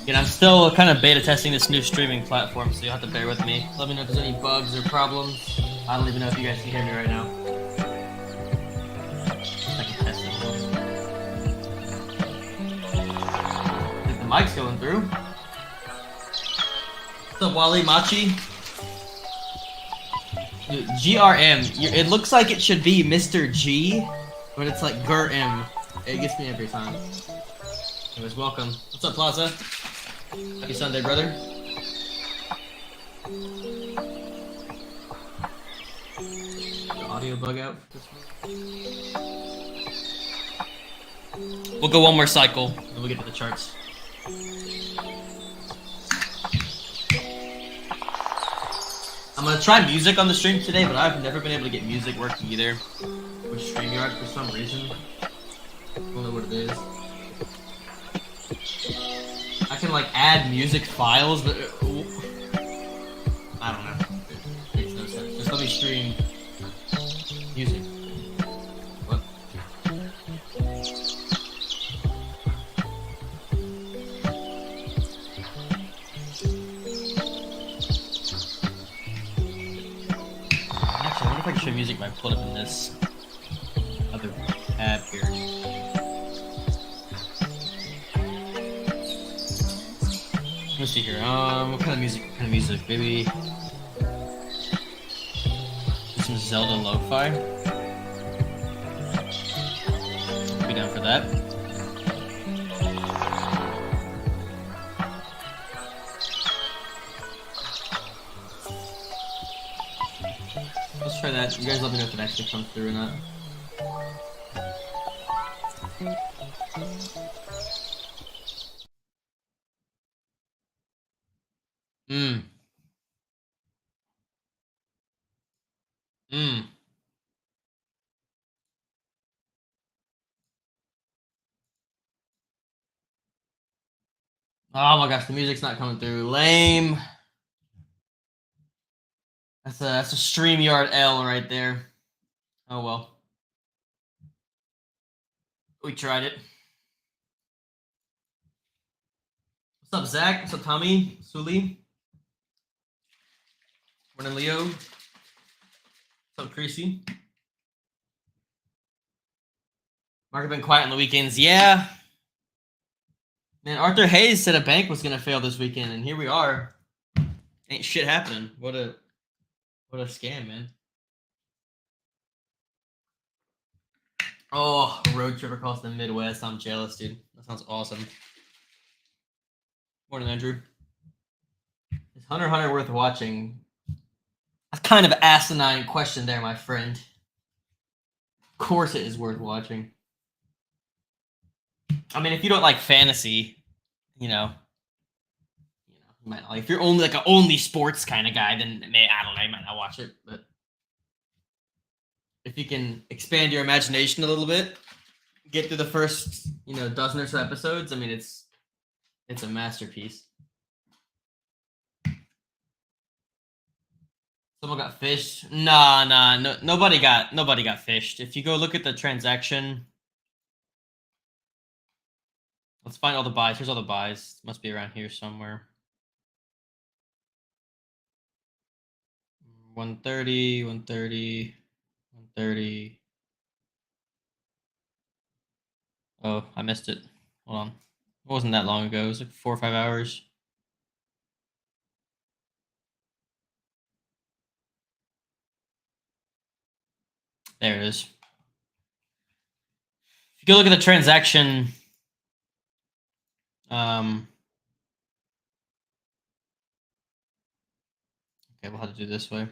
Again, I'm still kind of beta testing this new streaming platform, so you'll have to bear with me. Let me know if there's any bugs or problems. I don't even know if you guys can hear me right now. I can test it. I think the mic's going through. What's up, Wally Machi? Dude, GRM. It looks like it should be Mr. G, but it's like GRM. It gets me every time. Anyways, welcome. What's up, Plaza? Happy Sunday, brother. The audio bug out. We'll go one more cycle, and we'll get to the charts. I'm gonna try music on the stream today, but I've never been able to get music working either with StreamYard for some reason. I don't know what it is. I can like add music files, but I don't know. It makes no sense. Just let me stream music. What? Actually, I wonder if I can show music by pulling up in this other tab here. Let's see here. What kind of music? What kind of music? Maybe some Zelda lo-fi. Be down for that. Let's try that. You guys let me know if it actually comes through or not. Oh my gosh, the music's not coming through. Lame. That's a StreamYard L right there. Oh well. We tried it. What's up, Zach? What's up, Tommy? Suli? Morning, Leo. What's up, Creasy? Market been quiet on the weekends. Yeah. Man, Arthur Hayes said a bank was gonna fail this weekend, and here we are. Ain't shit happening. What a scam, man. Oh, a road trip across the Midwest. I'm jealous, dude. That sounds awesome. Morning, Andrew. Is Hunter worth watching? That's kind of an asinine question there, my friend. Of course it is worth watching. I mean, if you don't like fantasy, you might not like. If you're only like an only sports kind of guy, then I don't know, you might not watch it. But if you can expand your imagination a little bit, get through the first, dozen or so episodes, I mean, it's a masterpiece. Someone got fished. Nah. No, nobody got fished. If you go look at the transaction. Let's find all the buys. Here's all the buys. Must be around here somewhere. 130, 130, 130. Oh, I missed it. Hold on. It wasn't that long ago. It was like 4 or 5 hours. There it is. If you go look at the transaction, okay, we'll have to do this way. Okay,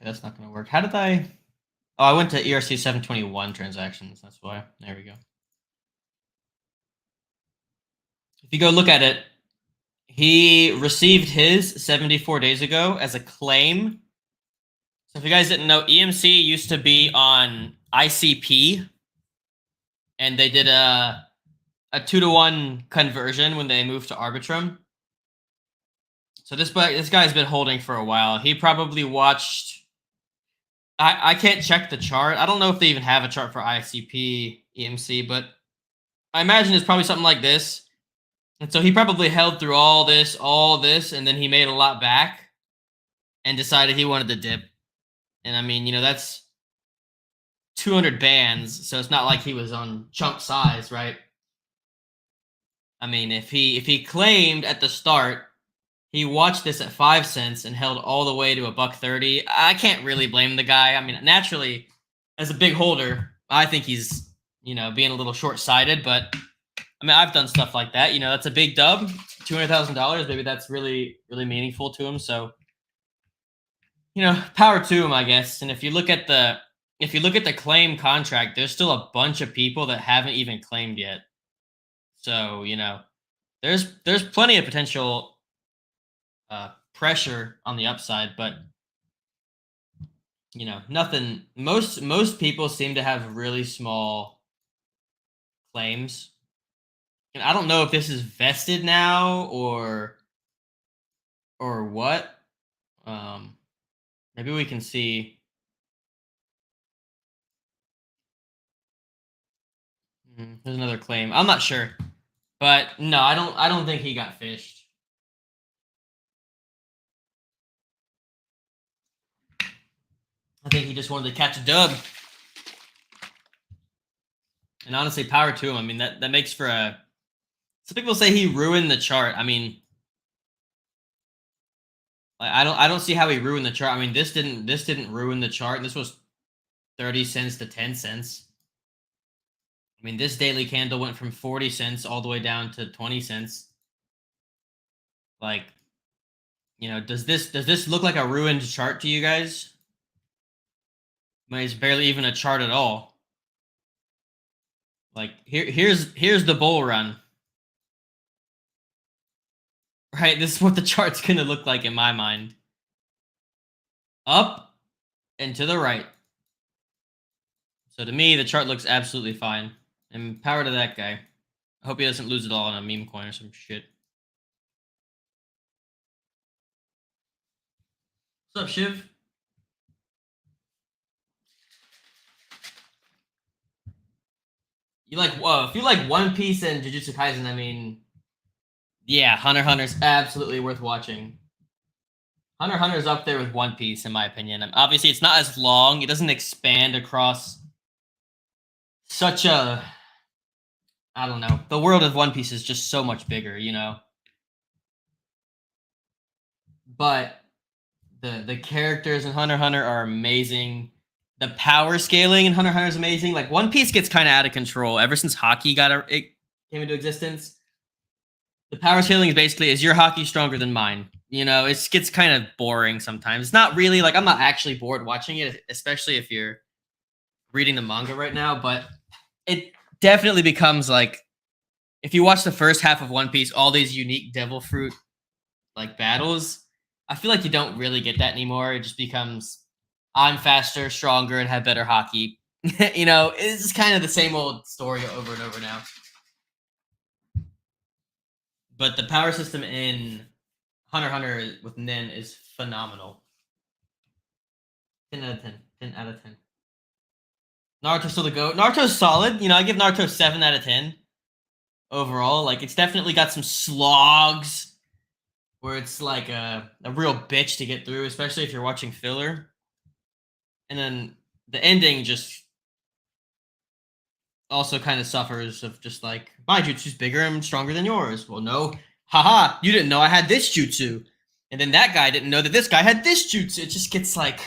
that's not going to work. How did I? Oh, I went to ERC 721 transactions. That's why. There we go. If you go look at it, he received his 74 days ago as a claim. So if you guys didn't know, EMC used to be on ICP, and they did a 2-to-1 conversion when they moved to Arbitrum. So this guy's been holding for a while. He probably watched I can't check the chart. I don't know if they even have a chart for ICP, EMC, but I imagine it's probably something like this. And so he probably held through all this, and then he made a lot back and decided he wanted to dip. And I mean, that's 200 bands, so it's not like he was on chunk size, right? I mean, if he claimed at the start, he watched this at 5 cents and held all the way to $1.30. I can't really blame the guy. I mean, naturally, as a big holder, I think he's, being a little short-sighted, but I mean, I've done stuff like that. That's a big dub, $200,000. Maybe that's really, really meaningful to him. So, power to him, I guess. And if you look at the claim contract, there's still a bunch of people that haven't even claimed yet. So, there's plenty of potential pressure on the upside, but nothing. Most people seem to have really small claims. And I don't know if this is vested now or what. Maybe we can see. There's another claim. I'm not sure, but no, I don't think he got fished. I think he just wanted to catch a dub. And honestly, power to him. I mean, that makes for a. Some people say he ruined the chart. I mean, I don't see how he ruined the chart. I mean, this didn't ruin the chart. This was 30 cents to 10 cents. I mean, this daily candle went from 40 cents all the way down to 20 cents. Like, does this look like a ruined chart to you guys? I mean, it's barely even a chart at all. Like, here's the bull run. Right, this is what the chart's gonna look like in my mind. Up and to the right. So to me, the chart looks absolutely fine. And power to that guy. I hope he doesn't lose it all on a meme coin or some shit. What's up, Shiv? If you like One Piece and Jujutsu Kaisen, I mean, yeah, Hunter's absolutely worth watching. Hunter's up there with One Piece, in my opinion. Obviously, it's not as long. It doesn't expand across such a... I don't know. The world of One Piece is just so much bigger, But the characters in Hunter are amazing. The power scaling in Hunter is amazing. Like, One Piece gets kind of out of control ever since hockey it came into existence. The power scaling is basically, is your hockey stronger than mine? It gets kind of boring sometimes. It's not really, like, I'm not actually bored watching it, especially if you're reading the manga right now, but it definitely becomes, like, if you watch the first half of One Piece, all these unique devil fruit, like, battles, I feel like you don't really get that anymore. It just becomes, I'm faster, stronger, and have better hockey. It's kind of the same old story over and over now. But the power system in Hunter with Nen is phenomenal. 10 out of 10. 10 out of 10. Naruto's still the GOAT. Naruto's solid. I give Naruto 7 out of 10 overall. Like, it's definitely got some slogs where it's like a real bitch to get through, especially if you're watching filler. And then the ending just also kind of suffers of just like, my jutsu's bigger and stronger than yours. Well, no. Haha, you didn't know I had this jutsu. And then that guy didn't know that this guy had this jutsu. It just gets like...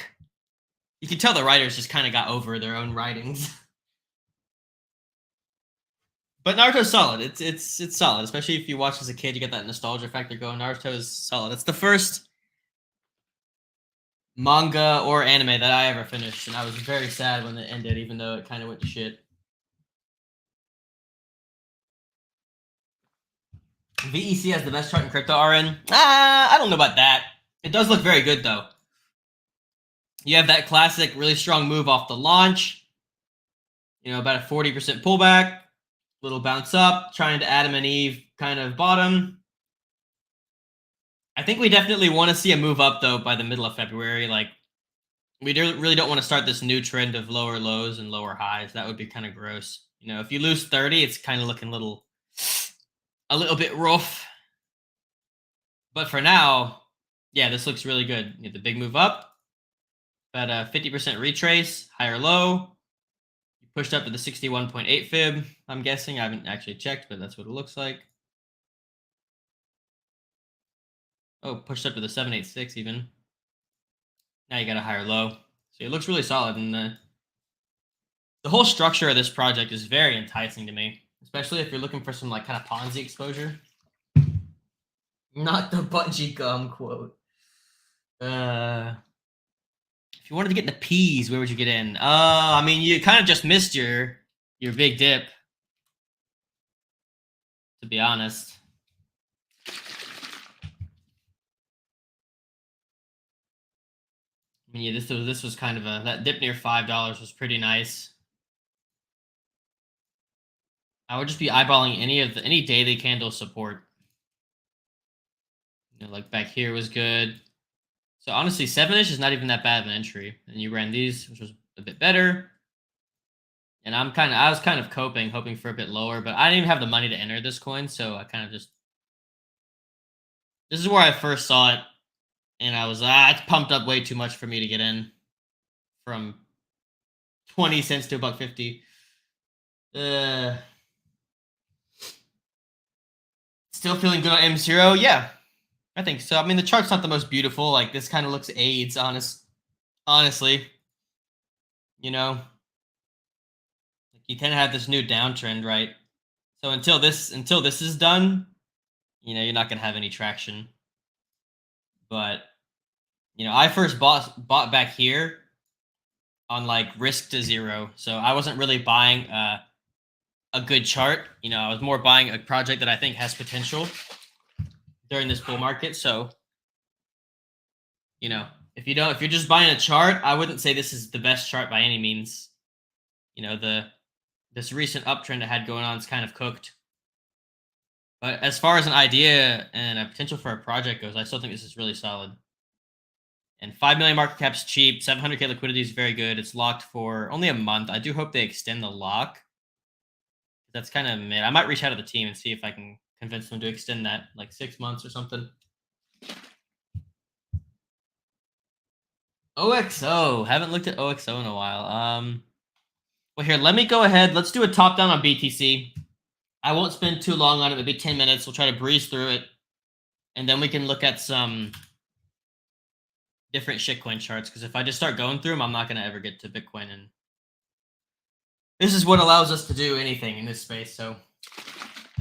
You can tell the writers just kind of got over their own writings. But Naruto's solid. It's solid, especially if you watch as a kid. You get that nostalgia factor going. Naruto is solid. It's the first manga or anime that I ever finished, and I was very sad when it ended, even though it kind of went to shit. VEC has the best chart in crypto, RN. I don't know about that. It does look very good, though. You have that classic, really strong move off the launch. About a 40% pullback. Little bounce up, trying to Adam and Eve kind of bottom. I think we definitely want to see a move up, though, by the middle of February. Like, We really don't want to start this new trend of lower lows and lower highs. That would be kind of gross. You know, if you lose 30, it's kind of looking a little bit rough. But for now, yeah, this looks really good. You have the big move up, about a 50% retrace, higher low. You pushed up to the 61.8 fib, I'm guessing. I haven't actually checked, but that's what it looks like. Oh, pushed up to the 786 even. Now you got a higher low. So it looks really solid. And the whole structure of this project is very enticing to me, especially if you're looking for some like kind of Ponzi exposure. Not the bungee gum quote. If you wanted to get in the P's, where would you get in? I mean, you kind of just missed your big dip, to be honest. I mean, yeah, this was kind of that dip near $5 was pretty nice. I would just be eyeballing any daily candle support. You know, like back here was good. So honestly, 7-ish is not even that bad of an entry. And you ran these, which was a bit better. And I was kind of hoping for a bit lower, but I didn't even have the money to enter this coin, so I kind of just. This is where I first saw it, and I was it's pumped up way too much for me to get in. From 20 cents to $1.50. Still feeling good on M0? Yeah, I think so. I mean, the chart's not the most beautiful. Like, this kind of looks AIDS, honestly. You know? Like, you kind of have this new downtrend, right? So until this is done, you know, you're not going to have any traction. But, you know, I first bought back here on, like, risk to zero. So I wasn't really buying a good chart. You know, I was more buying a project that I think has potential during this bull market. So, you know, if you're just buying a chart, I wouldn't say this is the best chart by any means. You know, this recent uptrend I had going on is kind of cooked. But as far as an idea and a potential for a project goes, I still think this is really solid. And 5 million market cap's cheap. 700K liquidity is very good. It's locked for only a month. I do hope they extend the lock. That's kind of mid. I might reach out to the team and see if I can convince them to extend that, like 6 months or something. OXO. Haven't looked at OXO in a while. Well, here, let me go ahead. Let's do a top down on BTC. I won't spend too long on it. Maybe 10 minutes. We'll try to breeze through it. And then we can look at some different shitcoin charts. Because if I just start going through them, I'm not going to ever get to Bitcoin. And this is what allows us to do anything in this space. So,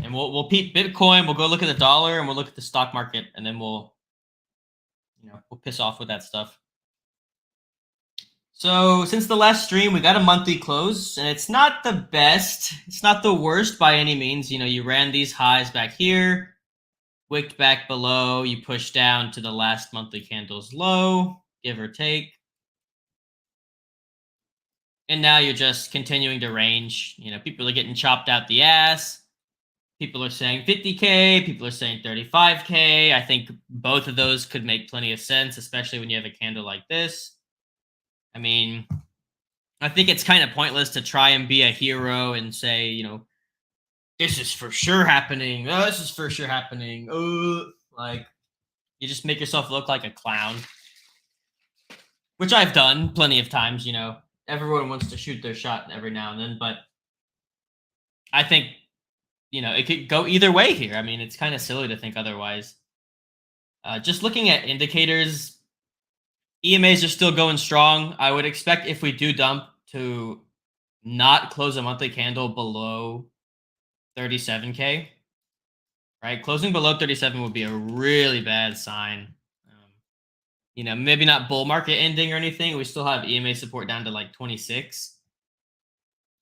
and we'll peep Bitcoin. We'll go look at the dollar and we'll look at the stock market. And then we'll piss off with that stuff. So since the last stream, we got a monthly close, and it's not the best. It's not the worst by any means. You know, you ran these highs back here, wicked back below, you pushed down to the last monthly candle's low, give or take. And now you're just continuing to range. You know, people are getting chopped out the ass. People are saying 50K. People are saying 35K. I think both of those could make plenty of sense, especially when you have a candle like this. I mean, I think it's kind of pointless to try and be a hero and say, you know, this is for sure happening. Oh, this is for sure happening. Oh, like, you just make yourself look like a clown, which I've done plenty of times. You know, everyone wants to shoot their shot every now and then, but I think, you know, it could go either way here. I mean, it's kind of silly to think otherwise. Just looking at indicators, EMAs are still going strong. I would expect if we do dump to not close a monthly candle below 37K, right? Closing below 37 would be a really bad sign. You know, maybe not bull market ending or anything. We still have EMA support down to like 26.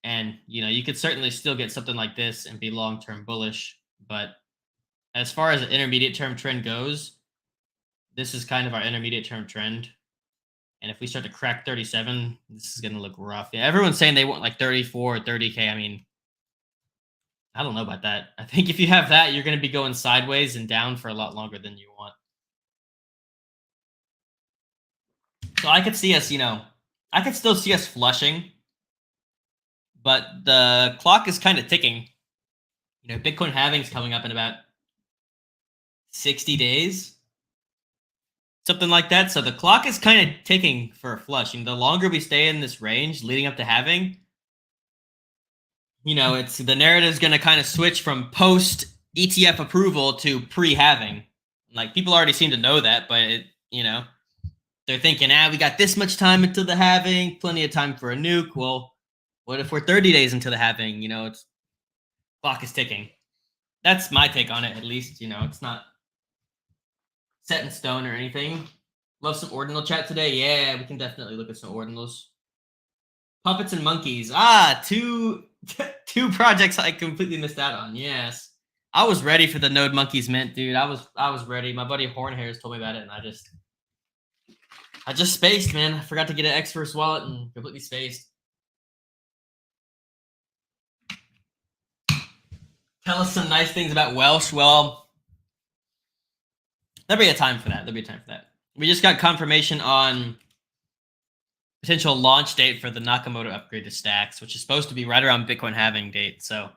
And, you know, you could certainly still get something like this and be long-term bullish. But as far as the intermediate term trend goes, this is kind of our intermediate term trend. And if we start to crack 37, this is going to look rough. Yeah, everyone's saying they want like 34 or 30K. I mean, I don't know about that. I think if you have that, you're going to be going sideways and down for a lot longer than you want. So I could see us, I could still see us flushing, but the clock is kind of ticking. Bitcoin halving's coming up in about 60 days, something like that. So the clock is kind of ticking for a flush. The longer we stay in this range leading up to halving, it's the narrative's going to kind of switch from post ETF approval to pre-halving. Like, people already seem to know that, but they're thinking, we got this much time until the halving, plenty of time for a nuke. Well, what if we're 30 days into the halving? It's clock is ticking. That's my take on it, at least. It's not set in stone or anything. Love some ordinal chat today. Yeah, we can definitely look at some ordinals. Puppets and monkeys. Two projects I completely missed out on. Yes, I was ready for the Node Monkeys mint, dude. I was ready. My buddy Hornhairs told me about it, and I just spaced, man. I forgot to get an X-First wallet and completely spaced. Tell us some nice things about Welsh. Well, there'll be a time for that. We just got confirmation on potential launch date for the Nakamoto upgrade to Stacks, which is supposed to be right around Bitcoin halving date. So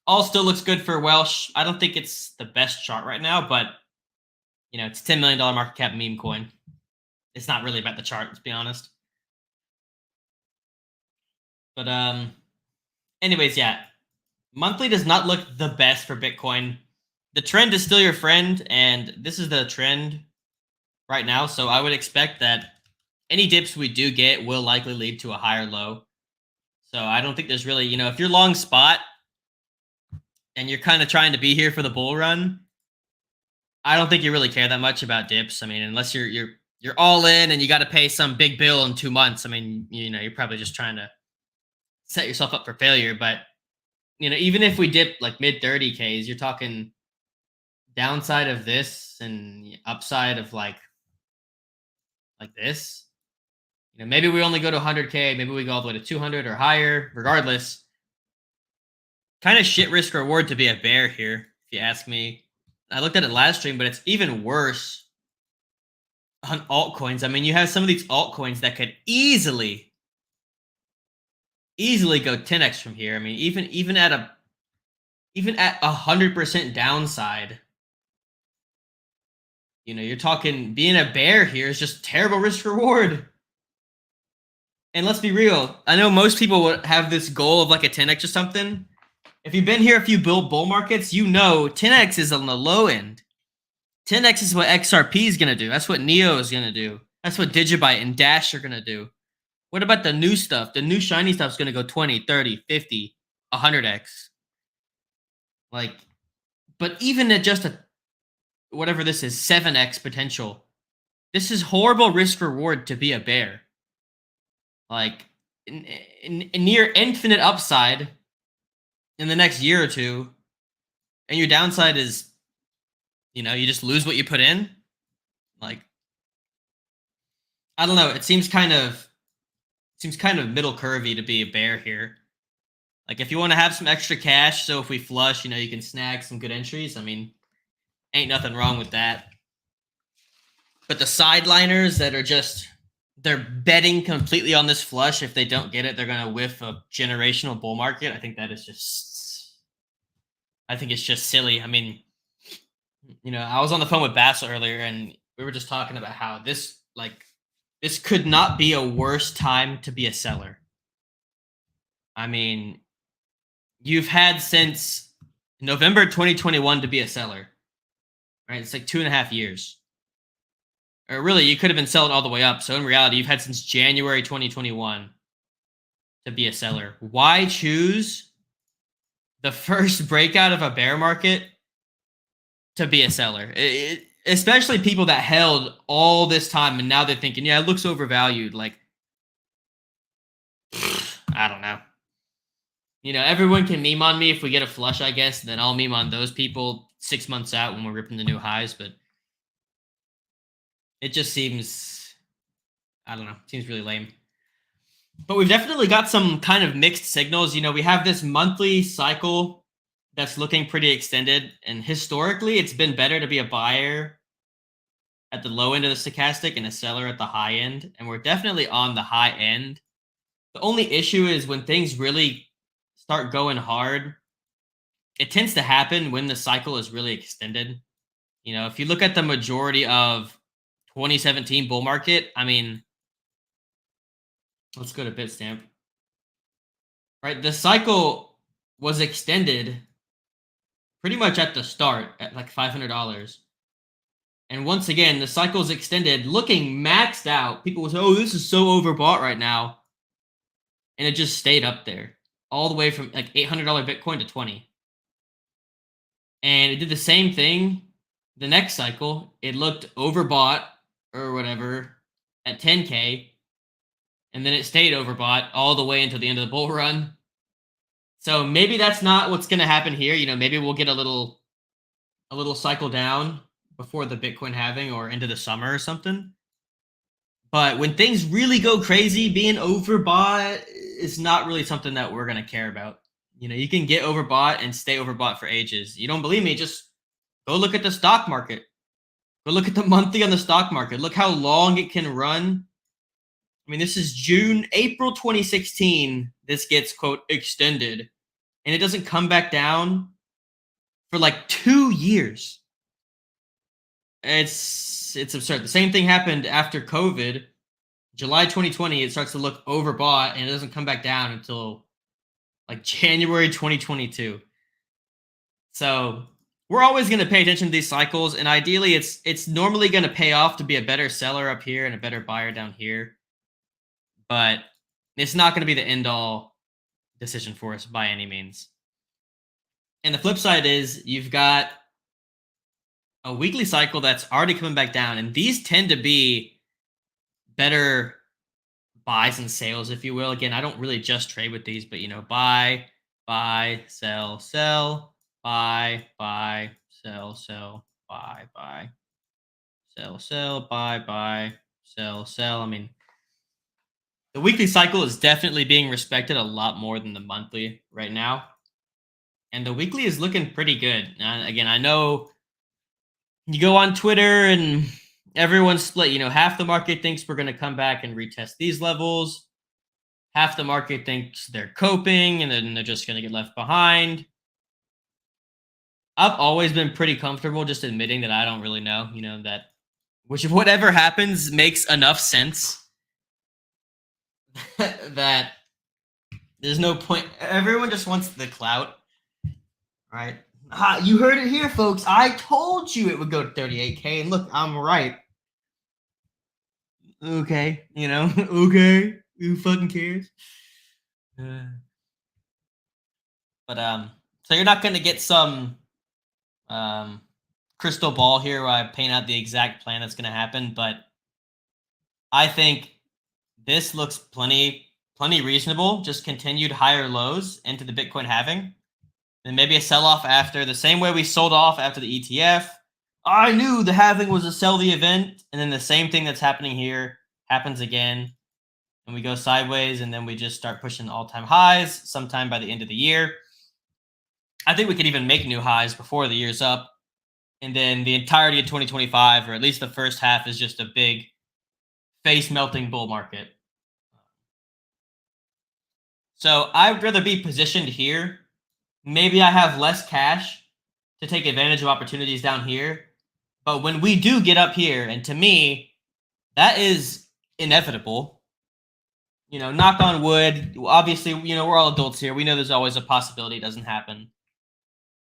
all still looks good for Welsh. I don't think it's the best chart right now, but it's a $10 million market cap meme coin. It's not really about the chart, to be honest. But anyways, yeah. Monthly does not look the best for Bitcoin. The trend is still your friend, and this is the trend right now. So I would expect that any dips we do get will likely lead to a higher low. So I don't think there's really, if you're long spot and you're kind of trying to be here for the bull run, I don't think you really care that much about dips. I mean, unless you're all in and you got to pay some big bill in 2 months. I mean, you're probably just trying to set yourself up for failure. But even if we dip like mid 30Ks, you're talking downside of this and upside of like this. Maybe we only go to 100K, maybe we go all the way to 200 or higher. Regardless, kind of shit risk reward to be a bear here, if you ask me. I looked at it last stream, but it's even worse on altcoins. I mean, you have some of these altcoins that could easily go 10x from here. I mean, even at 100% downside, you're talking being a bear here is just terrible risk reward. And let's be real. I know most people would have this goal of like a 10x or something. If you've been here a few bull markets, 10x is on the low end. 10x is what XRP is going to do. That's what Neo is going to do. That's what Digibyte and Dash are going to do. What about the new stuff? The new shiny stuff is going to go 20, 30, 50, 100x. But even at just whatever this is, 7x potential, this is horrible risk reward to be a bear. In near infinite upside in the next year or two, and your downside is, you just lose what you put in. I don't know. It seems kind of middle curvy to be a bear here. If you want to have some extra cash, so if we flush, you can snag some good entries. I mean, ain't nothing wrong with that. But the sideliners that are they're betting completely on this flush. If they don't get it, they're going to whiff a generational bull market. I think it's just silly. I mean, I was on the phone with Bassel earlier, and we were just talking about how this could not be a worse time to be a seller. I mean, you've had since November 2021 to be a seller, right? It's like 2.5 years. Or really, you could have been selling all the way up. So in reality, you've had since January 2021 to be a seller. Why choose the first breakout of a bear market to be a seller? Especially people that held all this time and now they're thinking, yeah, it looks overvalued. I don't know. Everyone can meme on me if we get a flush, I guess. Then I'll meme on those people 6 months out when we're ripping the new highs. But it just seems, I don't know, seems really lame. But we've definitely got some kind of mixed signals. We have this monthly cycle that's looking pretty extended. And historically, it's been better to be a buyer at the low end of the stochastic and a seller at the high end, and we're definitely on the high end. The only issue is when things really start going hard, it tends to happen when the cycle is really extended. You know, if you look at the majority of 2017 bull market, I mean, let's go to Bitstamp. Right, the cycle was extended pretty much at the start at like $500. And once again, the cycle's extended, looking maxed out. People will say, oh, this is so overbought right now. And it just stayed up there all the way from like $800 Bitcoin to 20. And it did the same thing the next cycle. It looked overbought or whatever at 10K. And then it stayed overbought all the way until the end of the bull run. So maybe that's not what's going to happen here. You know, maybe we'll get a little cycle down before the Bitcoin halving or into the summer or something. But when things really go crazy, being overbought is not really something that we're going to care about. You know, you can get overbought and stay overbought for ages. You don't believe me? Just go look at the stock market. Go look at the monthly on the stock market. Look how long it can run. I mean, this is April 2016. This gets, quote, extended. And it doesn't come back down for like 2 years. It's absurd. The same thing happened after COVID. July 2020, it starts to look overbought, and it doesn't come back down until like January 2022. So we're always going to pay attention to these cycles, and ideally, it's normally going to pay off to be a better seller up here and a better buyer down here. But it's not going to be the end-all decision for us by any means. And the flip side is you've got a weekly cycle that's already coming back down, and these tend to be better buys and sales, if you will. Again, I don't really just trade with these, but you know, buy, sell, sell, buy, sell, sell, buy, sell, sell, buy, sell, sell. I mean, the weekly cycle is definitely being respected a lot more than the monthly right now. And the weekly is looking pretty good. And again, I know you go on Twitter and everyone's split. You know, half the market thinks we're going to come back and retest these levels. Half the market thinks they're coping and then they're just going to get left behind. I've always been pretty comfortable just admitting that I don't really know, you know, that whatever happens makes enough sense that there's no point. Everyone just wants the clout, right? You heard it here, folks. I told you it would go to 38K, and look, I'm right. Okay, you know, okay, who fucking cares? So you're not gonna get some crystal ball here where I paint out the exact plan that's gonna happen, but I think this looks plenty reasonable. Just continued higher lows into the Bitcoin halving. Then maybe a sell-off after, the same way we sold off after the ETF. I knew the halving was a sell the event, and then the same thing that's happening here happens again, and we go sideways, and then we just start pushing all-time highs sometime by the end of the year. I think we could even make new highs before the year's up, and then the entirety of 2025, or at least the first half, is just a big face-melting bull market. So I would rather be positioned here. Maybe I have less cash to take advantage of opportunities down here. But when we do get up here, and to me, that is inevitable. You know, knock on wood. Obviously, you know, we're all adults here. We know there's always a possibility it doesn't happen.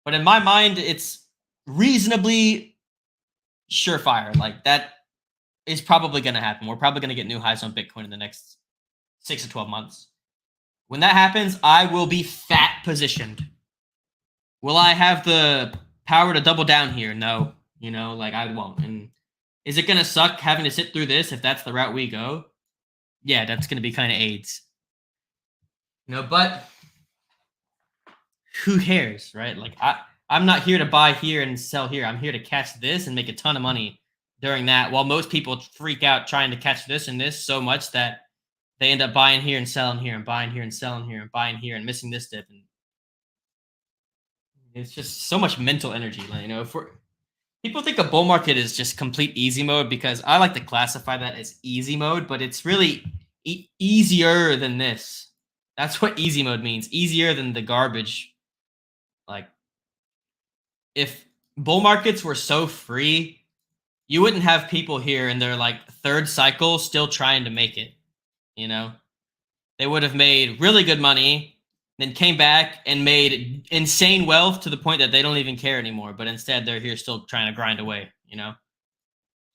But in my mind, it's reasonably surefire. Like, that is probably going to happen. We're probably going to get new highs on Bitcoin in the next 6 to 12 months. When that happens, I will be fat positioned. Will I have the power to double down here? No. You know, like, I won't. And is it going to suck having to sit through this if that's the route we go? Yeah, that's going to be kind of AIDS. You know, but who cares, right? Like, I'm not here to buy here and sell here. I'm here to catch this and make a ton of money during that, while most people freak out trying to catch this and this so much that they end up buying here and selling here and buying here and selling here and buying here and missing this dip. And it's just so much mental energy. You know, People think a bull market is just complete easy mode because I like to classify that as easy mode, but it's really easier than this. That's what easy mode means. Easier than the garbage. Like, if bull markets were so free, you wouldn't have people here in their like third cycle still trying to make it. You know, they would have made really good money, then came back and made insane wealth to the point that they don't even care anymore. But instead, they're here still trying to grind away. You know,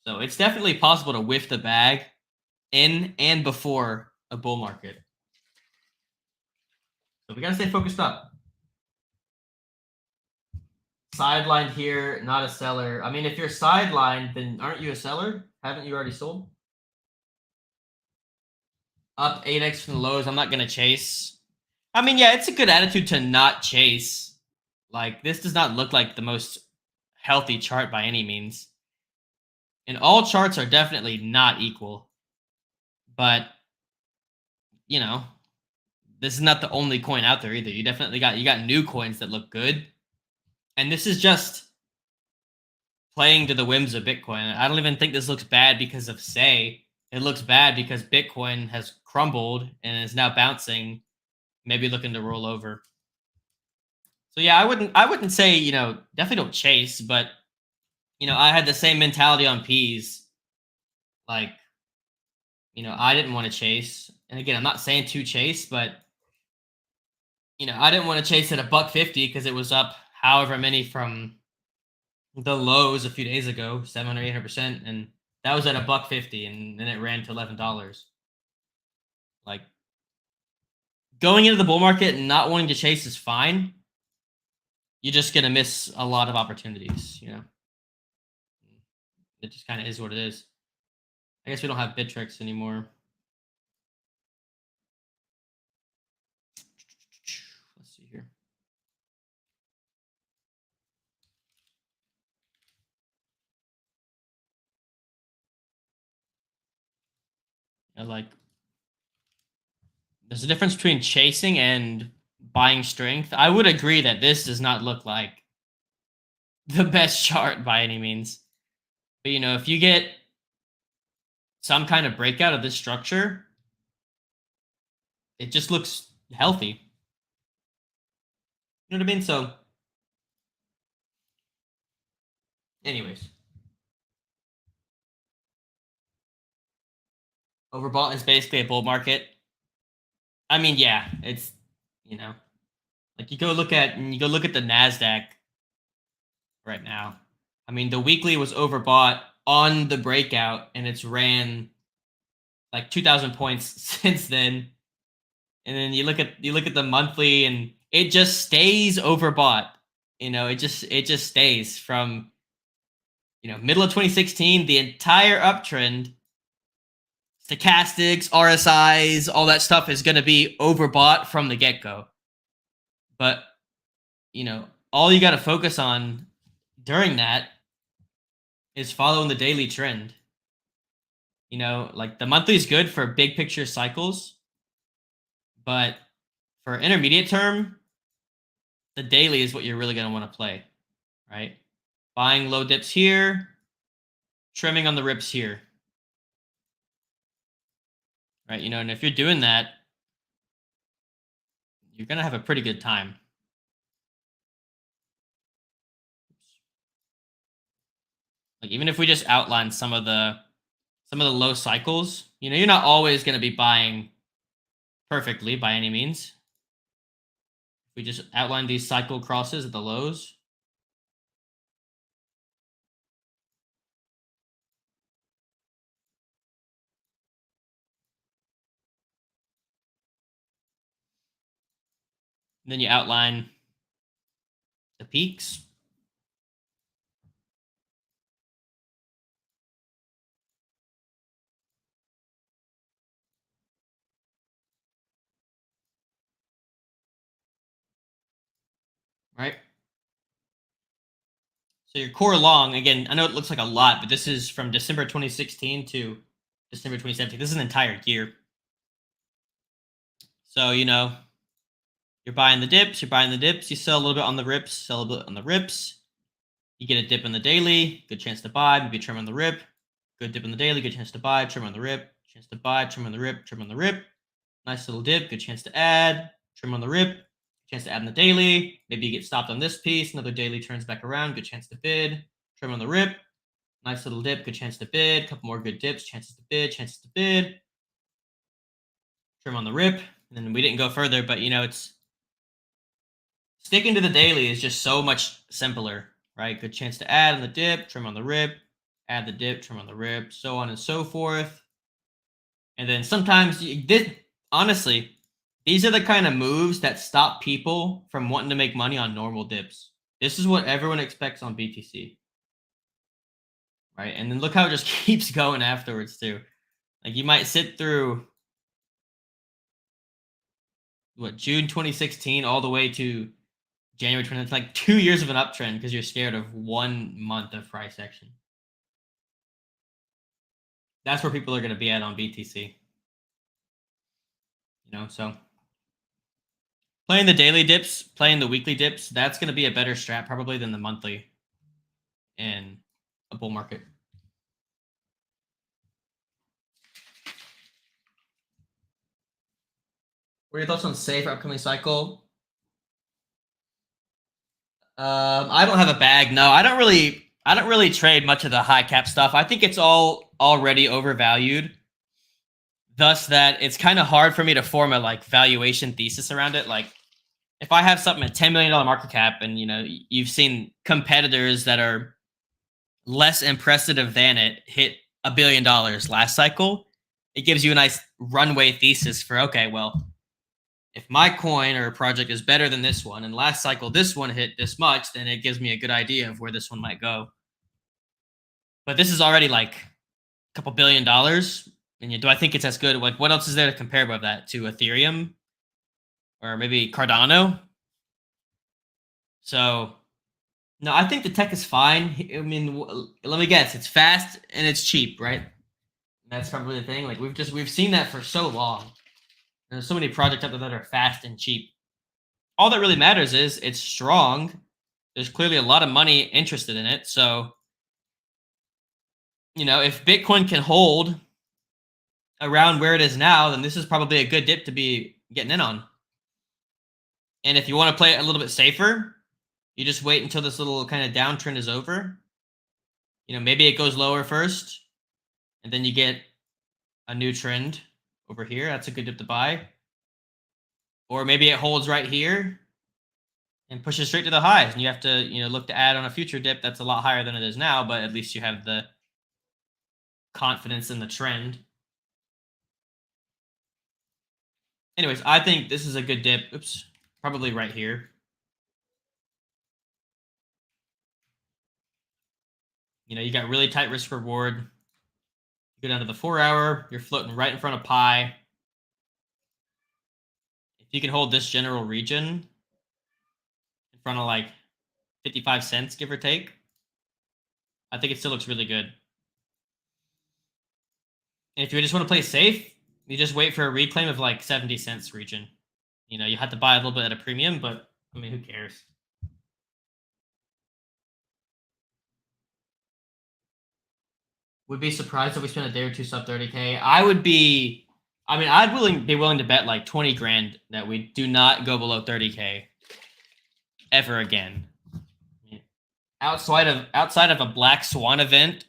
so it's definitely possible to whiff the bag in and before a bull market. So we gotta stay focused up. Sidelined here, not a seller. I mean, if you're sidelined, then aren't you a seller? Haven't you already sold? Up 8x from the lows. I'm not gonna chase. I mean, yeah, it's a good attitude to not chase. Like, this does not look like the most healthy chart by any means. And all charts are definitely not equal. But, you know, this is not the only coin out there either. You definitely got new coins that look good. And this is just playing to the whims of Bitcoin. I don't even think this looks bad because of Say. It looks bad because Bitcoin has crumbled and is now bouncing, maybe looking to roll over. So yeah, I wouldn't say, you know, definitely don't chase, but you know, I had the same mentality on P's. Like, you know, I didn't want to chase. And again, I'm not saying to chase, but you know, I didn't want to chase at $1.50 because it was up however many from the lows a few days ago, 700, 800%, and that was at $1.50, and then it ran to $11. Like, going into the bull market and not wanting to chase is fine. You're just gonna miss a lot of opportunities, you know. It just kind of is what it is. I guess we don't have Bittrex anymore. Let's see here. Like, there's a difference between chasing and buying strength. I would agree that this does not look like the best chart by any means. But, you know, if you get some kind of breakout of this structure, it just looks healthy. You know what I mean? So, anyways. Overbought is basically a bull market. I mean, yeah, it's, you know, like you go look at the Nasdaq right now. I mean, the weekly was overbought on the breakout, and it's ran like 2,000 points since then. And then you look at the monthly, and it just stays overbought. You know, it just stays from, you know, middle of 2016, the entire uptrend. Stochastics, RSIs, all that stuff is going to be overbought from the get-go. But, you know, all you got to focus on during that is following the daily trend. You know, like the monthly is good for big picture cycles, but for intermediate term, the daily is what you're really going to want to play, right? Buying low dips here, trimming on the rips here. Right? You know, and if you're doing that, you're going to have a pretty good time. Like, even if we just outline some of the low cycles, you know, you're not always going to be buying perfectly by any means. We just outline these cycle crosses at the lows. And then you outline the peaks. Right? So your core long, again, I know it looks like a lot, but this is from December 2016 to December 2017. This is an entire year. So, you know, you're buying the dips, you sell a little bit on the rips, sell a bit on the rips. You get a dip in the daily, good chance to buy, maybe trim on the rip. Good dip in the daily, good chance to buy, trim on the rip, chance to buy, trim on the rip, trim on the rip. Nice little dip, good chance to add, trim on the rip, chance to add in the daily. Maybe you get stopped on this piece, another daily turns back around, good chance to bid, trim on the rip. Nice little dip, good chance to bid, couple more good dips, chances to bid, trim on the rip. And then we didn't go further, but you know, it's sticking to the daily is just so much simpler, right? Good chance to add on the dip, trim on the rip, add the dip, trim on the rip, so on and so forth. And then sometimes honestly, these are the kind of moves that stop people from wanting to make money on normal dips. This is what everyone expects on BTC. Right? And then look how it just keeps going afterwards too. Like you might sit through June 2016 all the way to January 20. It's like 2 years of an uptrend because you're scared of 1 month of price action. That's where people are going to be at on BTC. You know, so playing the daily dips, playing the weekly dips, that's going to be a better strat probably than the monthly in a bull market. What are your thoughts on safe upcoming cycle? I don't have a bag. No, I don't really trade much of the high cap stuff. I think it's all already overvalued. Thus that it's kind of hard for me to form a like valuation thesis around it. Like if I have something at $10 million market cap and you know, you've seen competitors that are less impressive than it hit $1 billion last cycle, it gives you a nice runway thesis for, okay, well, if my coin or project is better than this one, and last cycle this one hit this much, then it gives me a good idea of where this one might go. But this is already like a couple $1 billion. And do I think it's as good? Like, what else is there to compare with that to Ethereum or maybe Cardano? So, no, I think the tech is fine. I mean, let me guess, it's fast and it's cheap, right? That's probably the thing. Like we've seen that for so long. There's so many projects out there that are fast and cheap. All that really matters is it's strong. There's clearly a lot of money interested in it. So, you know, if Bitcoin can hold around where it is now, then this is probably a good dip to be getting in on. And if you want to play it a little bit safer, you just wait until this little kind of downtrend is over. You know, maybe it goes lower first, and then you get a new trend over here. That's a good dip to buy. Or maybe it holds right here and pushes straight to the highs, and you have to, you know, look to add on a future dip that's a lot higher than it is now, but at least you have the confidence in the trend. Anyways, I think this is a good dip. Oops, probably right here. You know, you got really tight risk reward. You go down to the 4 hour, you're floating right in front of pi. If you can hold this general region in front of like 55 cents, give or take, I think it still looks really good. And if you just want to play safe, you just wait for a reclaim of like 70 cents region. You know, you have to buy a little bit at a premium, but I mean, who cares? Would be surprised if we spent a day or two sub 30K. I'd be willing to bet like 20 grand that we do not go below 30K ever again. Outside of a black swan event,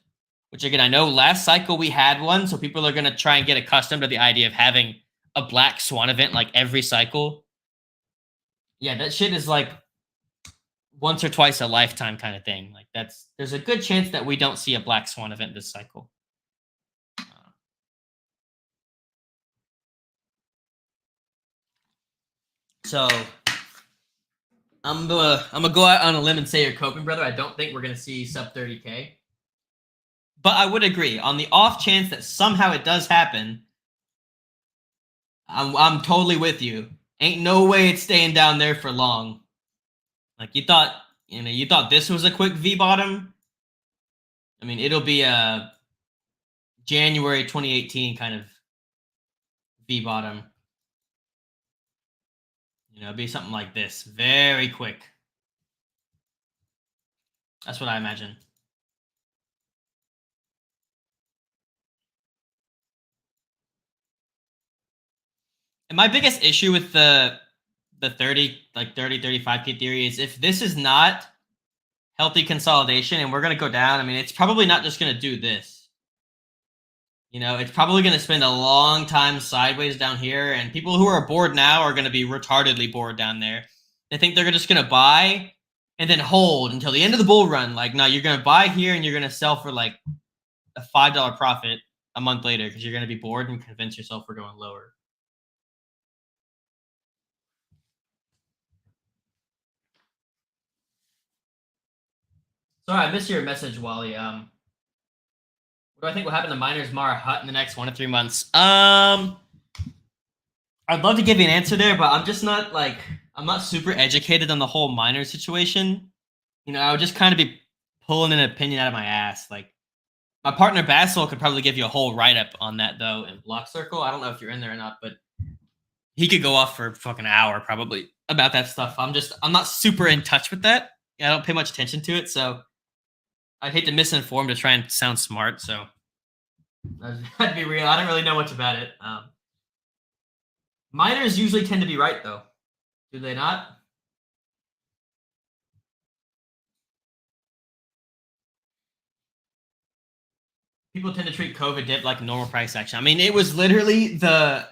which again, I know last cycle we had one, so people are going to try and get accustomed to the idea of having a black swan event like every cycle. Yeah, that shit is like once or twice a lifetime kind of thing. Like there's a good chance that we don't see a black swan event this cycle. So I'm gonna go out on a limb and say you're coping, brother. I don't think we're gonna see sub 30K. But I would agree, on the off chance that somehow it does happen, I'm totally with you. Ain't no way it's staying down there for long. Like you thought this was a quick V bottom. I mean, it'll be a January 2018 kind of V bottom. You know, it'll be something like this, very quick. That's what I imagine. And my biggest issue with the 30, like 30, 35K theory is if this is not healthy consolidation and we're going to go down, I mean, it's probably not just going to do this. You know, it's probably going to spend a long time sideways down here, and people who are bored now are going to be retardedly bored down there. They think they're just going to buy and then hold until the end of the bull run. Like, no, you're going to buy here and you're going to sell for like a $5 profit a month later because you're going to be bored and convince yourself we're going lower. Sorry, I missed your message, Wally. What do I think will happen to miners Mara Hut in the next 1 to 3 months? I'd love to give you an answer there, but I'm just not like I'm not super educated on the whole miner situation. You know, I would just kind of be pulling an opinion out of my ass. Like my partner Basil could probably give you a whole write up on that though in Blockcircle. I don't know if you're in there or not, but he could go off for a fucking hour probably about that stuff. I'm not super in touch with that. I don't pay much attention to it, so I'd hate to misinform to try and sound smart. So I'd be real. I don't really know much about it. Miners usually tend to be right, though. Do they not? People tend to treat COVID dip like normal price action. I mean, it was literally the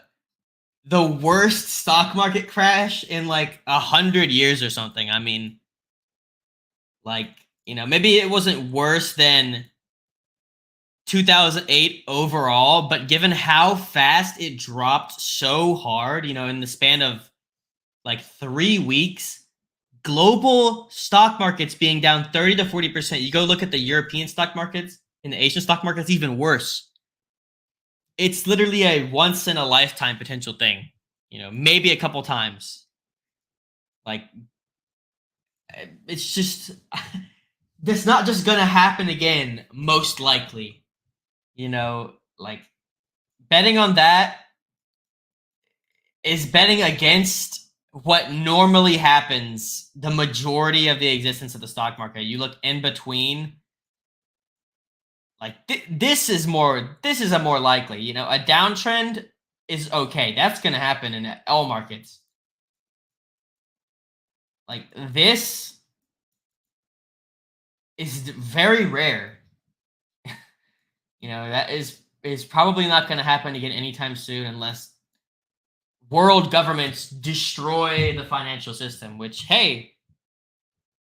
worst stock market crash in like 100 years or something. I mean, like, you know, maybe it wasn't worse than 2008 overall, but given how fast it dropped so hard, you know, in the span of like 3 weeks, global stock markets being down 30 to 40%. You go look at the European stock markets and the Asian stock markets, even worse. It's literally a once in a lifetime potential thing, you know, maybe a couple times. Like, it's just, that's not just going to happen again, most likely. You know, like, betting on that is betting against what normally happens the majority of the existence of the stock market. You look in between, like this is a more likely, you know, a downtrend is okay. That's going to happen in all markets. Like this is very rare. You know, that is probably not going to happen again anytime soon unless world governments destroy the financial system, which, hey,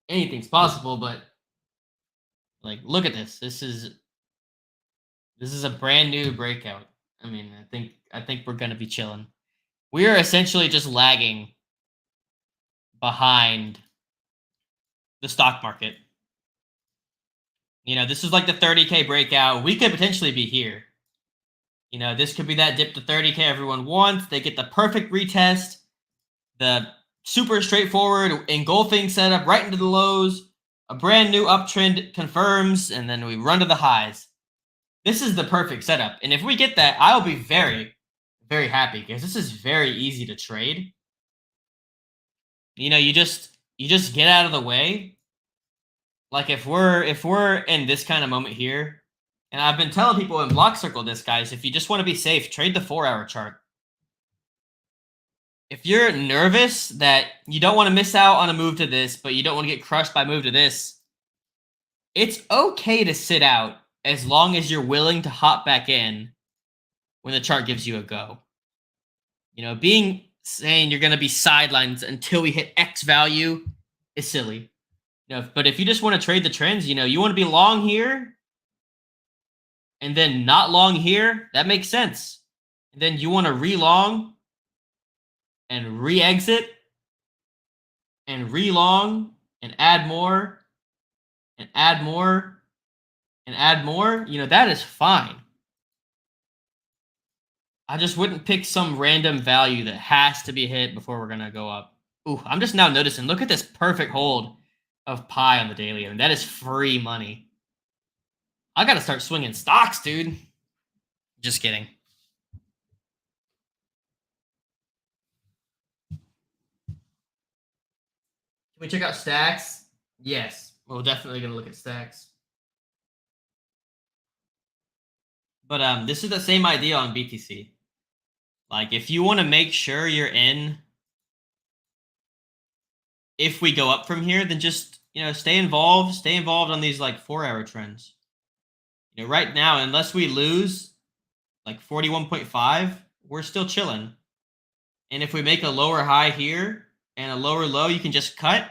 anything's possible, but like look at this. This is a brand new breakout. I mean, I think we're going to be chilling. We are essentially just lagging behind the stock market. You know, this is like the 30K breakout. We could potentially be here. You know, this could be that dip to 30K everyone wants. They get the perfect retest, the super straightforward engulfing setup right into the lows. A brand new uptrend confirms, and then we run to the highs. This is the perfect setup. And if we get that, I'll be very, very happy because this is very easy to trade. You know, you just get out of the way. Like if we're in this kind of moment here, and I've been telling people in Blockcircle this, guys, if you just want to be safe, trade the 4-hour chart. If you're nervous that you don't want to miss out on a move to this, but you don't want to get crushed by a move to this, it's okay to sit out as long as you're willing to hop back in when the chart gives you a go. You know, saying you're going to be sidelines until we hit X value is silly. You know, but if you just want to trade the trends, you know, you want to be long here and then not long here, that makes sense. And then you want to re-long and re-exit and re-long and add more and add more and add more, you know, that is fine. I just wouldn't pick some random value that has to be hit before we're going to go up. Ooh, I'm just now noticing, look at this perfect hold of pi on the daily. I mean, that is free money. I got to start swinging stocks, dude. Just kidding. Can we check out stacks? Yes. We're definitely going to look at stacks. But this is the same idea on BTC. Like, if you want to make sure you're in, if we go up from here, then just, stay involved on these like 4-hour trends. Right now, unless we lose like 41.5, we're still chilling. And if we make a lower high here and a lower low, you can just cut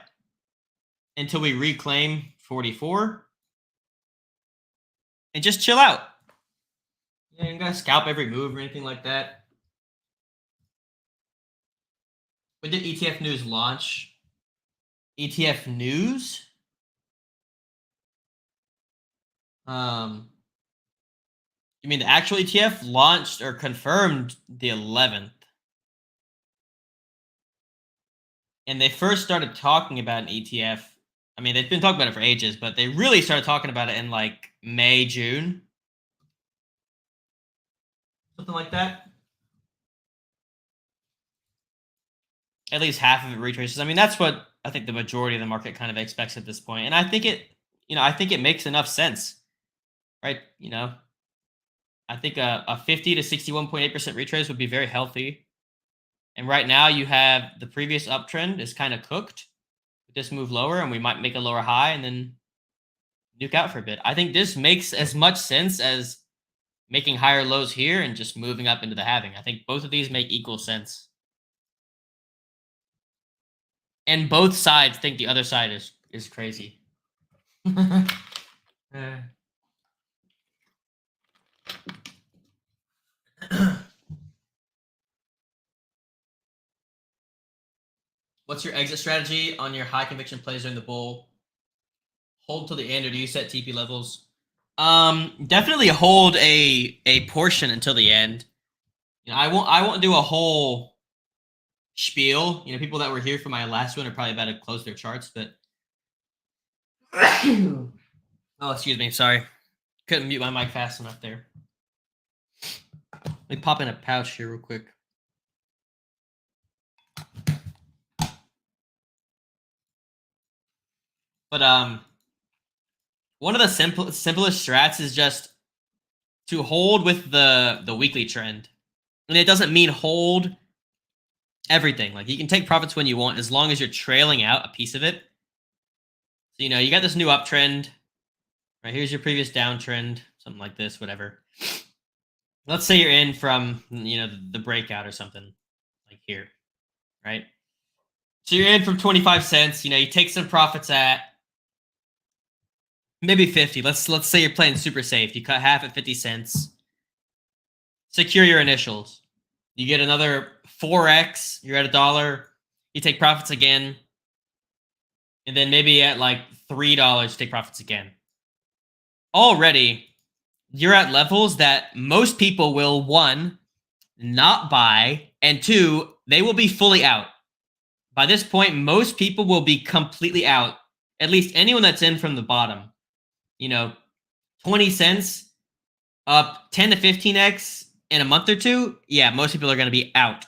until we reclaim 44 and just chill out. You ain't gotta scalp every move or anything like that. When did ETF news launch? ETF news? You mean the actual ETF launched or confirmed the 11th? And they first started talking about an ETF. I mean, they've been talking about it for ages, but they really started talking about it in like May, June. Something like that. At least half of it retraces. I mean, that's what I think the majority of the market kind of expects at this point. And I think it makes enough sense, right? I think a 50 to 61.8% retrace would be very healthy. And right now you have the previous uptrend is kind of cooked. This move lower, and we might make a lower high and then nuke out for a bit. I think this makes as much sense as making higher lows here and just moving up into the halving. I think both of these make equal sense. And both sides think the other side is crazy. What's your exit strategy on your high conviction plays during the bull? Hold till the end, or do you set TP levels? Definitely hold a portion until the end. I won't do a whole spiel. People that were here for my last one are probably about to close their charts, but oh, excuse me, sorry. Couldn't mute my mic fast enough there. Let me pop in a pouch here real quick. But one of the simplest strats is just to hold with the weekly trend. And it doesn't mean hold everything. Like, you can take profits when you want as long as you're trailing out a piece of it. So, you got this new uptrend. Right, here's your previous downtrend, something like this, whatever. Let's say you're in from, the breakout or something like here, right? So you're in from 25 cents. You take some profits at maybe 50. Let's say you're playing super safe. You cut half at 50 cents. Secure your initials. You get another 4x. You're at $1. You take profits again. And then maybe at like $3, take profits again. Already, you're at levels that most people will, 1, not buy, and 2, they will be fully out. By this point, most people will be completely out. At least anyone that's in from the bottom. 20 cents up 10 to 15x in a month or two. Yeah, most people are going to be out.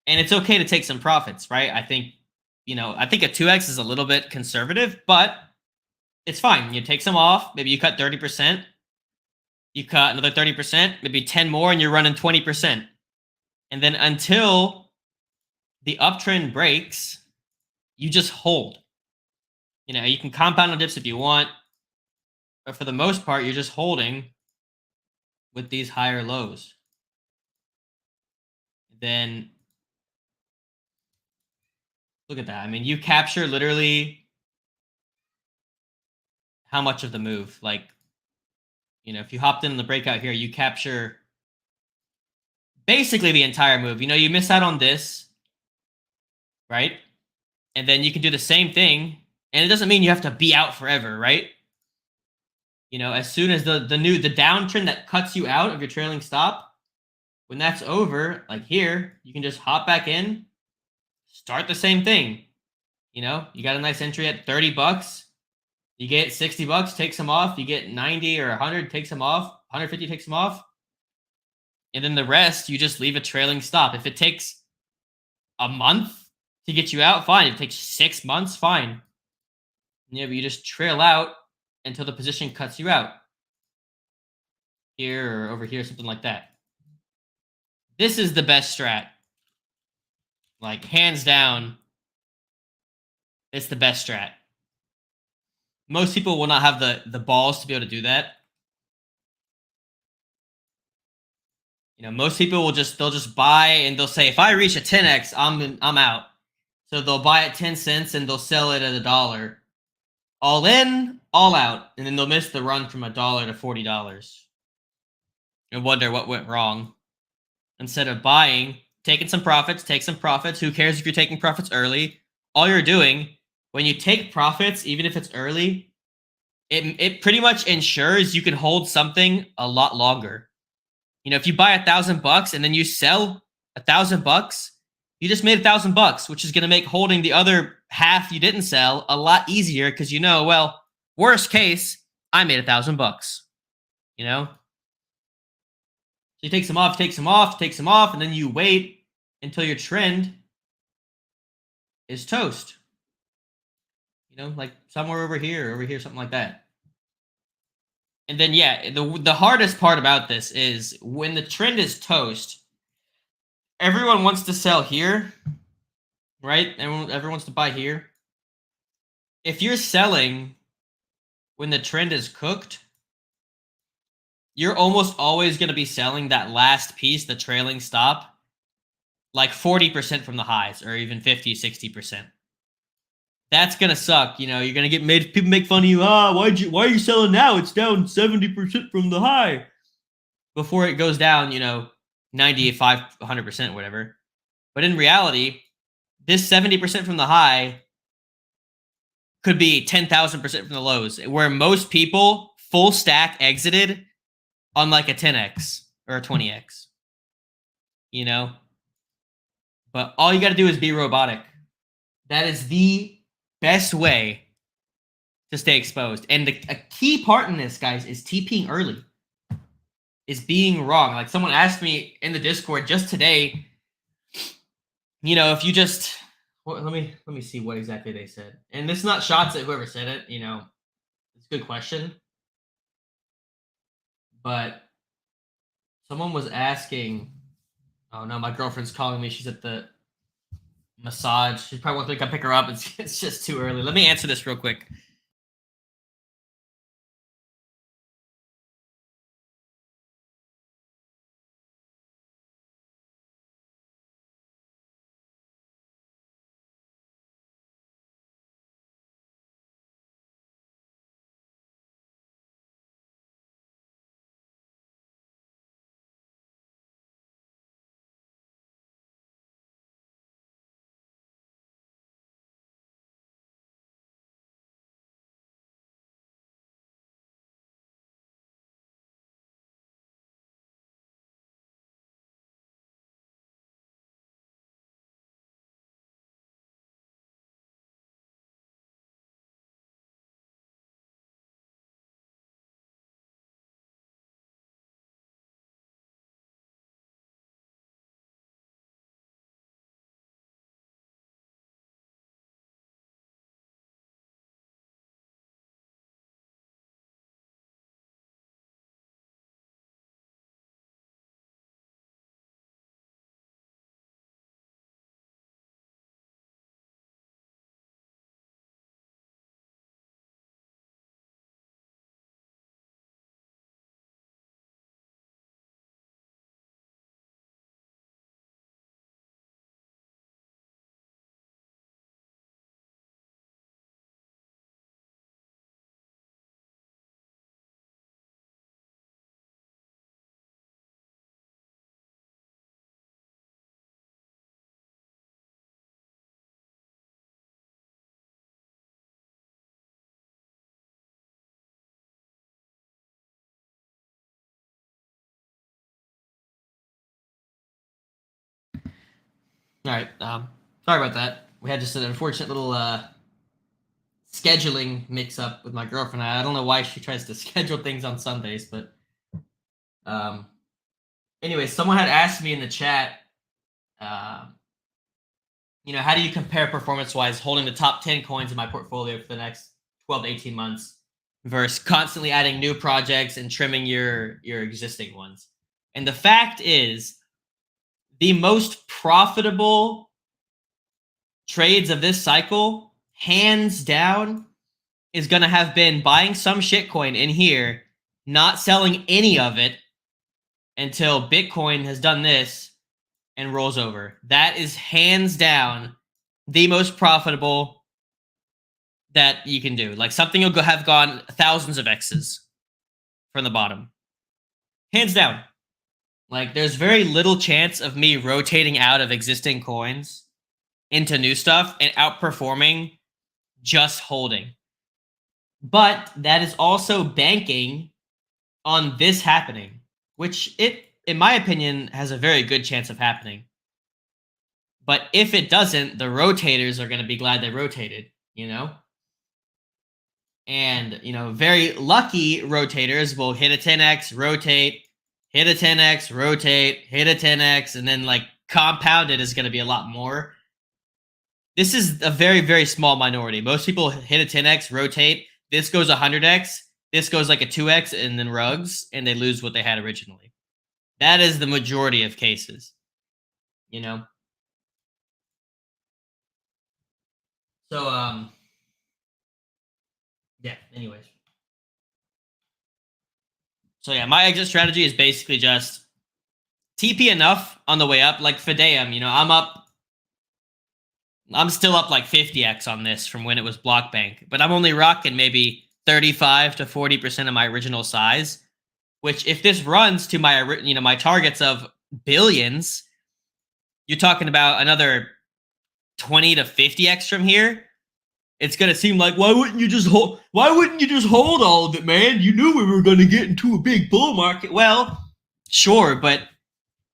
And it's okay to take some profits, right? I think a 2x is a little bit conservative, but it's fine. You take some off. Maybe you cut 30%. You cut another 30%, maybe 10 more, and you're running 20%. And then until the uptrend breaks, you just hold. You can compound on dips if you want, but for the most part, you're just holding with these higher lows. Then look at that. I mean, you capture literally how much of the move? Like, if you hopped in the breakout here, you capture basically the entire move. You miss out on this, right? And then you can do the same thing. And it doesn't mean you have to be out forever, right? As soon as the downtrend that cuts you out of your trailing stop, when that's over, like here, you can just hop back in, start the same thing. You got a nice entry at $30. You get $60, take some off. You get 90 or 100, take some off. 150, take some off. And then the rest, you just leave a trailing stop. If it takes a month to get you out, fine. If it takes 6 months, fine. Yeah, but you just trail out until the position cuts you out. Here or over here, something like that. This is the best strat. Like, hands down, it's the best strat. Most people will not have the balls to be able to do that. You know, most people will they'll just buy and they'll say, if I reach a 10x, I'm out. So they'll buy at 10 cents and they'll sell it at $1. All in, all out, and then they'll miss the run from $1 to $40 and wonder what went wrong. Instead of buying, taking some profits, take some profits. Who cares if you're taking profits early? All you're doing when you take profits, even if it's early, it pretty much ensures you can hold something a lot longer. You know, if you buy $1,000 and then you sell $1,000, you just made $1,000, which is going to make holding the other half you didn't sell a lot easier because you know, well, worst case, I made $1,000. You know, so you take some off, take some off, take some off, and then you wait until your trend is toast. You know, like somewhere over here, something like that. And then, yeah, the hardest part about this is when the trend is toast, everyone wants to sell here, right? Everyone wants to buy here. If you're selling when the trend is cooked, you're almost always going to be selling that last piece, the trailing stop, like 40% from the highs or even 50, 60%. That's going to suck. You know, you're going to get made, people make fun of you. Why are you selling now? It's down 70% from the high. Before it goes down, you know, 95, 100%, whatever. But in reality, this 70% from the high could be 10,000% from the lows, where most people full stack exited on like a 10x or a 20x, you know? But all you got to do is be robotic. That is the best way to stay exposed. And a key part in this, guys, is TPing early. Is being wrong. Like someone asked me in the Discord just today, you know, if you just let me see what exactly they said. And this is not shots at whoever said it, you know. It's a good question. But someone was asking, oh no, my girlfriend's calling me. She's at the massage. She probably won't think I pick her up. It's just too early. Let me answer this real quick. All right. Sorry about that. We had just an unfortunate little scheduling mix-up with my girlfriend. I don't know why she tries to schedule things on Sundays, but anyway, someone had asked me in the chat, you know, how do you compare performance-wise holding the top 10 coins in my portfolio for the next 12 to 18 months versus constantly adding new projects and trimming your existing ones. And the fact is, the most profitable trades of this cycle, hands down, is going to have been buying some shitcoin in here, not selling any of it until Bitcoin has done this and rolls over. That is hands down the most profitable that you can do. Like, something will have gone thousands of X's from the bottom. Hands down. Like, there's very little chance of me rotating out of existing coins into new stuff and outperforming just holding. But that is also banking on this happening, which it, in my opinion, has a very good chance of happening. But if it doesn't, the rotators are going to be glad they rotated, you know? And, you know, very lucky rotators will hit a 10x, rotate, hit a 10x, rotate, hit a 10x, and then, like, compounded is going to be a lot more. This is a very, very small minority. Most people hit a 10x, rotate, this goes 100x, this goes like a 2x, and then rugs, and they lose what they had originally. That is the majority of cases, you know? So, yeah, anyways. So, yeah, my exit strategy is basically just TP enough on the way up. Like Fidum, you know, I'm still up like 50x on this from when it was block bank, but I'm only rocking maybe 35 to 40% of my original size, which if this runs to my, you know, my targets of billions, you're talking about another 20 to 50x from here. It's going to seem like, why wouldn't you just hold all of it, man? You knew we were going to get into a big bull market. Well, sure, but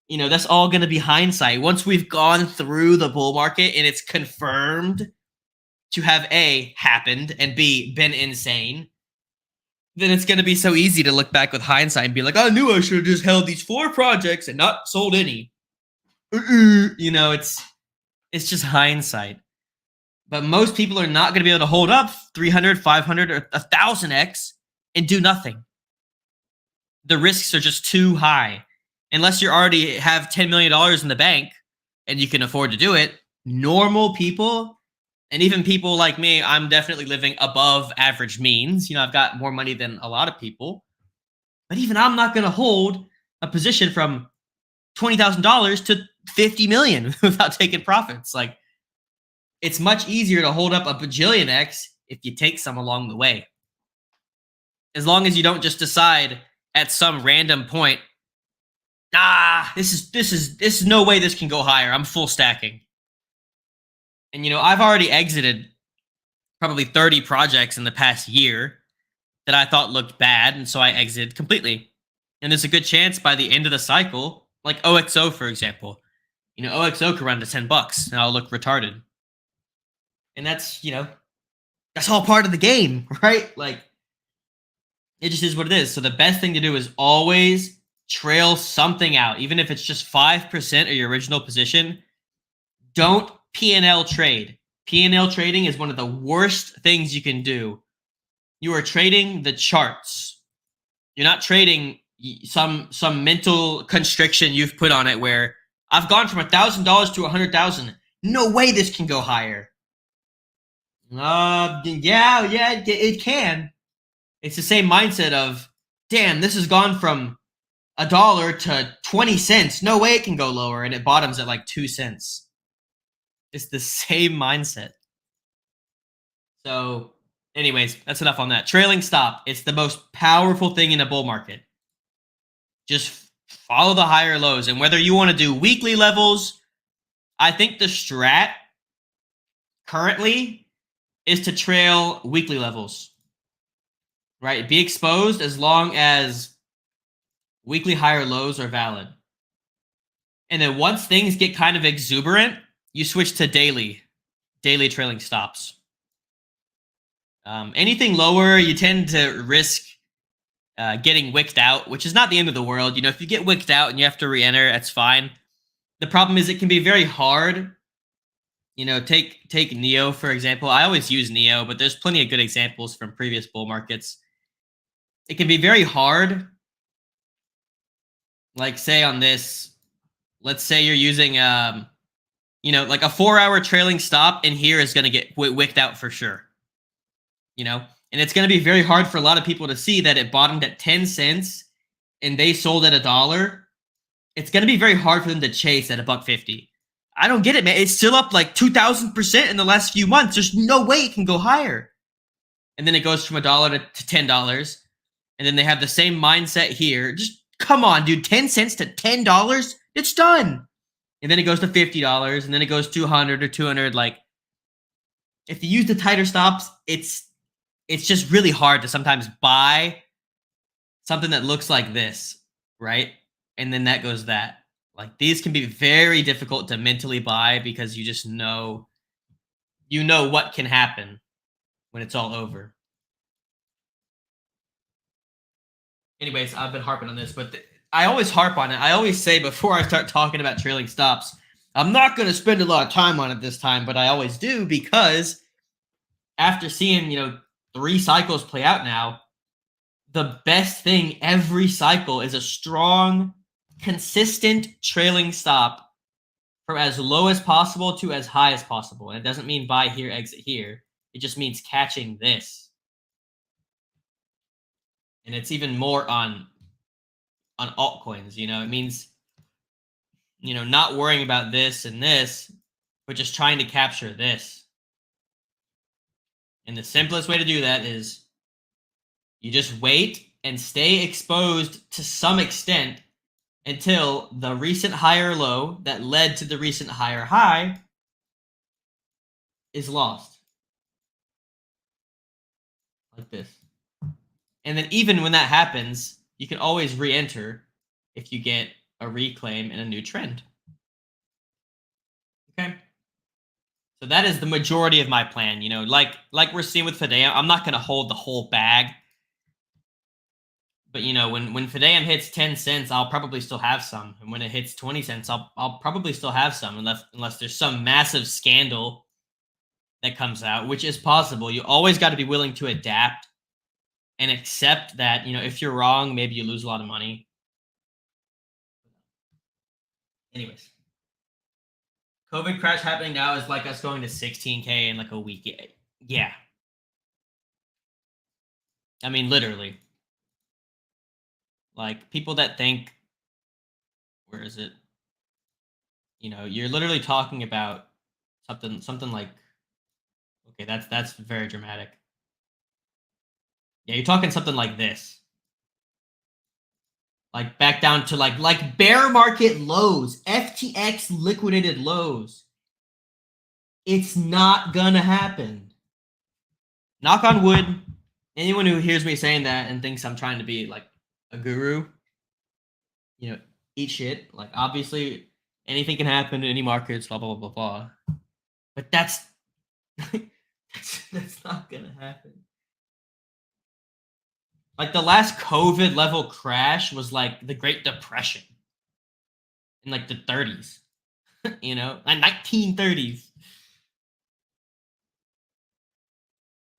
you know, that's all going to be hindsight. Once we've gone through the bull market and it's confirmed to have A, happened, and B, been insane, then it's going to be so easy to look back with hindsight and be like, I knew I should have just held these 4 projects and not sold any. You know, it's just hindsight. But most people are not going to be able to hold up 300, 500, or 1,000x and do nothing. The risks are just too high. Unless you already have $10 million in the bank and you can afford to do it, normal people, and even people like me, I'm definitely living above average means. You know, I've got more money than a lot of people. But even I'm not going to hold a position from $20,000 to $50 million without taking profits. Like, it's much easier to hold up a bajillion X if you take some along the way. As long as you don't just decide at some random point, this is no way this can go higher. I'm full stacking. And, you know, I've already exited probably 30 projects in the past year that I thought looked bad, and so I exited completely. And there's a good chance by the end of the cycle, like OXO, for example, you know, OXO could run to $10 and I'll look retarded. And that's, you know, that's all part of the game, right? Like, it just is what it is. So the best thing to do is always trail something out, even if it's just 5% of your original position. Don't P&L trade. P&L trading is one of the worst things you can do. You are trading the charts. You're not trading some mental constriction you've put on it where I've gone from $1,000 to 100,000. No way this can go higher. Yeah, it can. It's the same mindset of, damn, this has gone from $1 to 20 cents. No way it can go lower, and it bottoms at like 2 cents. It's the same mindset. So, anyways, that's enough on that. Trailing stop. It's the most powerful thing in a bull market. Just follow the higher lows. And whether you want to do weekly levels, I think the strat currently is to trail weekly levels. Right? Be exposed as long as weekly higher lows are valid. And then once things get kind of exuberant, you switch to daily trailing stops. Anything lower, you tend to risk getting wicked out, which is not the end of the world. You know, if you get wicked out and you have to re-enter, that's fine. The problem is it can be very hard You know, take Neo for example. I always use Neo, but there's plenty of good examples from previous bull markets. It can be very hard. Like say on this, let's say you're using you know, like a 4-hour trailing stop in here is going to get wicked out for sure. You know, and it's going to be very hard for a lot of people to see that it bottomed at 10 cents and they sold at $1. It's going to be very hard for them to chase at $1.50. I don't get it, man. It's still up like 2,000% in the last few months. There's no way it can go higher. And then it goes from $1 to $10. And then they have the same mindset here. Just come on, dude. 10 cents to $10? It's done. And then it goes to $50. And then it goes to 100 or 200. Like, if you use the tighter stops, it's just really hard to sometimes buy something that looks like this, right? And then that goes that. Like, these can be very difficult to mentally buy because you just know, you know what can happen when it's all over. Anyways, I've been harping on this, but I always harp on it. I always say before I start talking about trailing stops, I'm not going to spend a lot of time on it this time, but I always do because after seeing, you know, 3 cycles play out now, the best thing every cycle is a strong, consistent trailing stop from as low as possible to as high as possible. And it doesn't mean buy here, exit here. It just means catching this. And it's even more on altcoins, you know. It means, you know, not worrying about this and this, but just trying to capture this. And the simplest way to do that is you just wait and stay exposed to some extent until the recent higher low that led to the recent higher high is lost. Like this. And then even when that happens, you can always re-enter if you get a reclaim and a new trend. Okay? So that is the majority of my plan. You know, like we're seeing with Fidum, I'm not going to hold the whole bag. But, you know, when Fidum hits 10 cents, I'll probably still have some. And when it hits 20 cents, I'll probably still have some unless there's some massive scandal that comes out, which is possible. You always got to be willing to adapt and accept that, you know, if you're wrong, maybe you lose a lot of money. Anyways. COVID crash happening now is like us going to 16K in like a week. Yeah. I mean, literally. Like, people that think, where is it? You know, you're literally talking about something like, okay, that's very dramatic. Yeah, you're talking something like this. Like back down to like bear market lows, FTX liquidated lows. It's not gonna happen. Knock on wood. Anyone who hears me saying that and thinks I'm trying to be like a guru, you know, eat shit. Like, obviously anything can happen in any markets, blah blah blah blah blah. But that's that's not gonna happen. Like, the last COVID level crash was like the Great Depression in like the 30s, you know, like 1930s.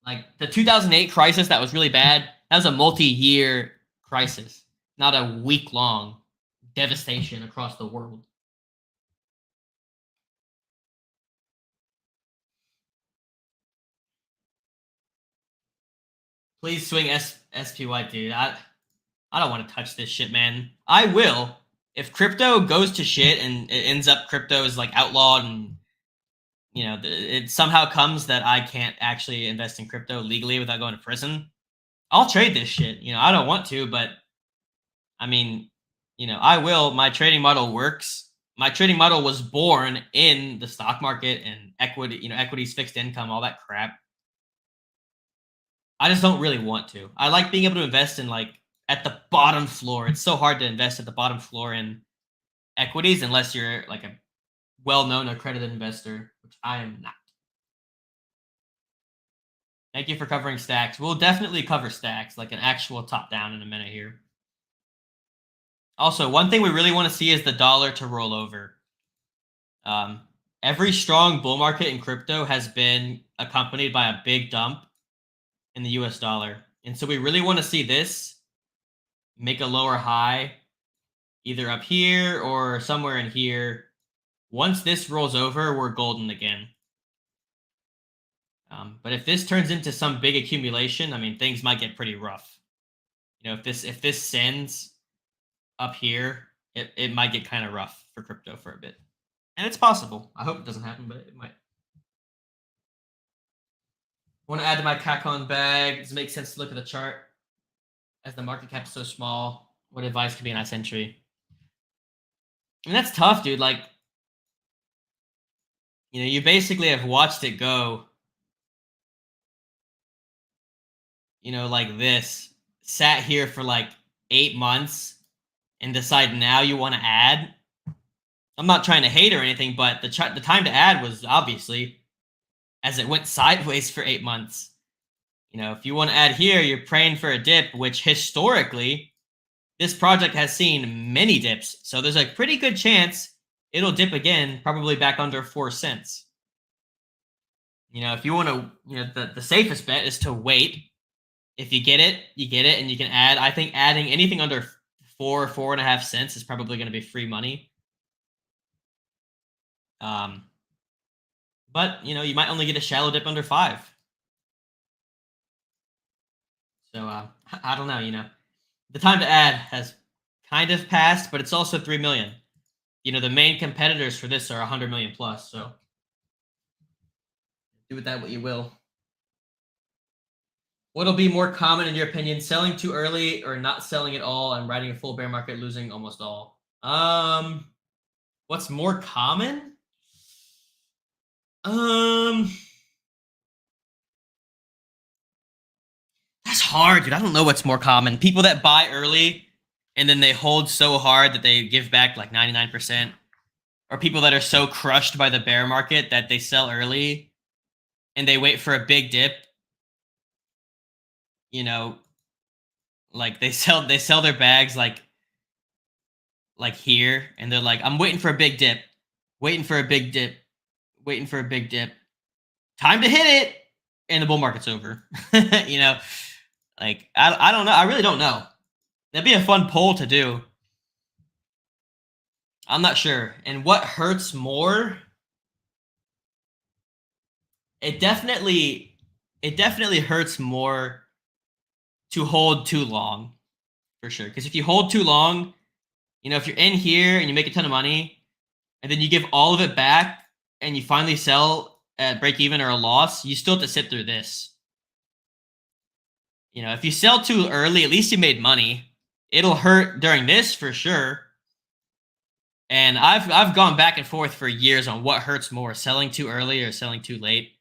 Like the 2008 crisis, that was really bad. That was a multi-year crisis, not a week-long devastation across the world. Please swing SPY, dude. I don't want to touch this shit, man. I will. If crypto goes to shit and it ends up crypto is like outlawed and, you know, it somehow comes that I can't actually invest in crypto legally without going to prison, I'll trade this shit. You know, I don't want to, but I mean, you know, I will. My trading model works. My trading model was born in the stock market and equity, you know, equities, fixed income, all that crap. I just don't really want to. I like being able to invest in like at the bottom floor. It's so hard to invest at the bottom floor in equities unless you're like a well-known accredited investor, which I am not. Thank you for covering stacks. We'll definitely cover stacks, like an actual top-down in a minute here. Also, one thing we really want to see is the dollar to roll over. every strong bull market in crypto has been accompanied by a big dump in the US dollar. And so we really want to see this make a lower high either up here or somewhere in here. Once this rolls over, we're golden again. But if this turns into some big accumulation, I mean, things might get pretty rough. You know, if this sends up here, it might get kind of rough for crypto for a bit. And it's possible. I hope it doesn't happen, but it might. Want to add to my KonCoin bag. Does it make sense to look at the chart? As the market cap is so small, what advice could be a nice entry? I mean, that's tough, dude. Like, you know, you basically have watched it go, you know, like this, sat here for like 8 months and decide now you want to add. I'm not trying to hate or anything, but the time to add was obviously as it went sideways for 8 months. You know, if you want to add here, you're praying for a dip, which historically, this project has seen many dips. So there's a pretty good chance it'll dip again, probably back under 4 cents. You know, if you want to, you know, the safest bet is to wait. If you get it, you get it, and you can add. I think adding anything under 4.5 cents is probably going to be free money. But, you know, you might only get a shallow dip under 5. So, I don't know, you know. The time to add has kind of passed, but it's also 3 million. You know, the main competitors for this are 100 million plus, so do with that what you will. What'll be more common in your opinion, selling too early or not selling at all and riding a full bear market, losing almost all? What's more common? That's hard, dude. I don't know what's more common. People that buy early and then they hold so hard that they give back like 99%, or people that are so crushed by the bear market that they sell early and they wait for a big dip. You know, like they sell their bags like here, and they're like, I'm waiting for a big dip, waiting for a big dip, waiting for a big dip. Time to hit it, and the bull market's over. You know, like I don't know. I really don't know. That'd be a fun poll to do. I'm not sure. And what hurts more? It definitely hurts more to hold too long, for sure. Because if you hold too long, you know, if you're in here and you make a ton of money, and then you give all of it back, and you finally sell at break even or a loss, you still have to sit through this. You know, if you sell too early, at least you made money. It'll hurt during this for sure. And I've gone back and forth for years on what hurts more, selling too early or selling too late.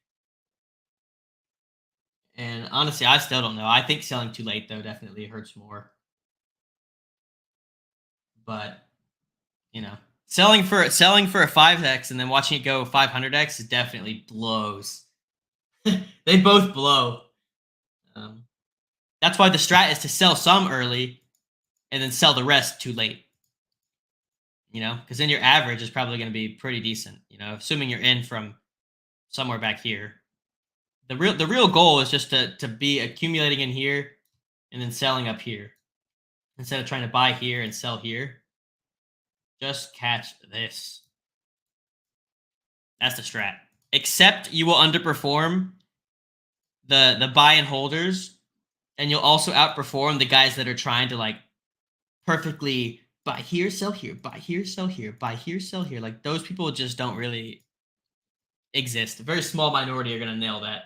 And honestly, I still don't know. I think selling too late though definitely hurts more. But, you know, selling for a 5x and then watching it go 500x definitely blows. They both blow. That's why the strat is to sell some early and then sell the rest too late. You know, because then your average is probably going to be pretty decent. You know, assuming you're in from somewhere back here. The real goal is just to be accumulating in here and then selling up here instead of trying to buy here and sell here. Just catch this. That's the strat. Except you will underperform the buy and holders, and you'll also outperform the guys that are trying to like perfectly buy here, sell here, buy here, sell here, buy here, sell here. Like those people just don't really exist. A very small minority are going to nail that.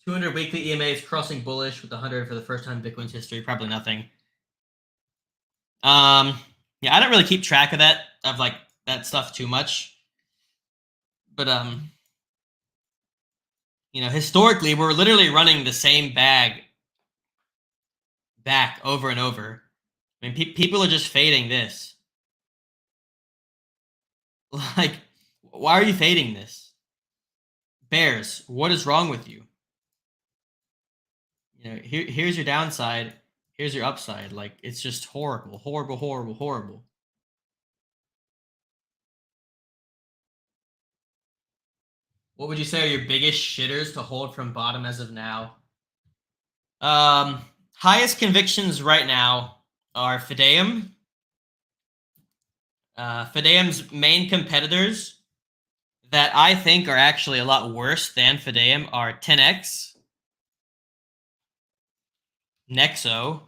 200 weekly EMAs crossing bullish with 100 for the first time in Bitcoin's history. Probably nothing. Yeah, I don't really keep track of that stuff too much. But you know, historically, we're literally running the same bag back over and over. I mean, people are just fading this. Like, why are you fading this? Bears, what is wrong with you? You know, here's your downside. Here's your upside. Like, it's just horrible, horrible, horrible, horrible. What would you say are your biggest shitters to hold from bottom as of now? Highest convictions right now are Fidum. Fidum's main competitors that I think are actually a lot worse than Fidum are 10x, Nexo.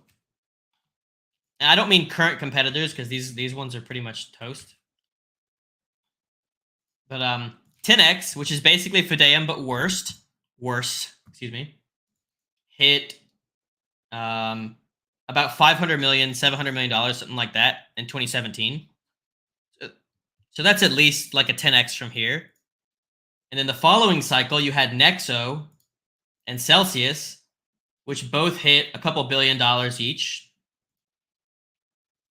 And I don't mean current competitors because these ones are pretty much toast. But 10x, which is basically Fidum but worse, excuse me, hit about $500 million, $700 million, something like that in 2017. So that's at least like a 10x from here. And then the following cycle, you had Nexo and Celsius, which both hit a couple $1 billion each.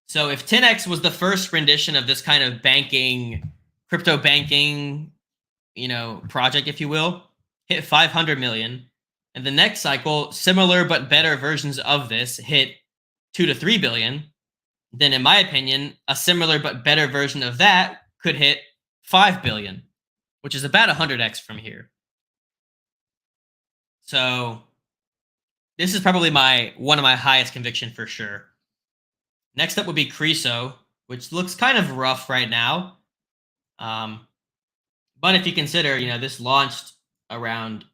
So if 10x was the first rendition of this kind of banking, crypto banking, project, if you will, hit 500 million. And the next cycle, similar but better versions of this hit 2 to 3 billion. Then, in my opinion, a similar but better version of that could hit 5 billion, which is about 100x from here. So this is probably one of my highest conviction for sure. Next up would be Ceso, which looks kind of rough right now. But if you consider, this launched around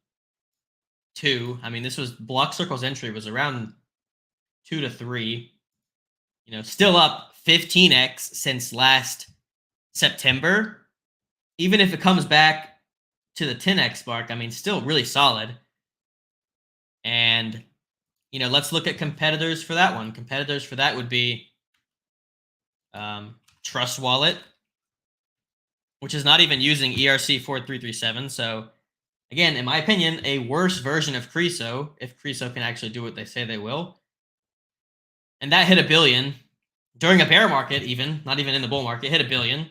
2. I mean, this was Blockcircle's entry was around 2 to 3. Still up 15x since last September. Even if it comes back to the 10x mark, I mean, still really solid. And, let's look at competitors for that one. Competitors for that would be Trust Wallet, which is not even using ERC 4337. So, again, in my opinion, a worse version of Ceso, if Ceso can actually do what they say they will. And that hit $1 billion during a bear market, even not even in the bull market, hit $1 billion.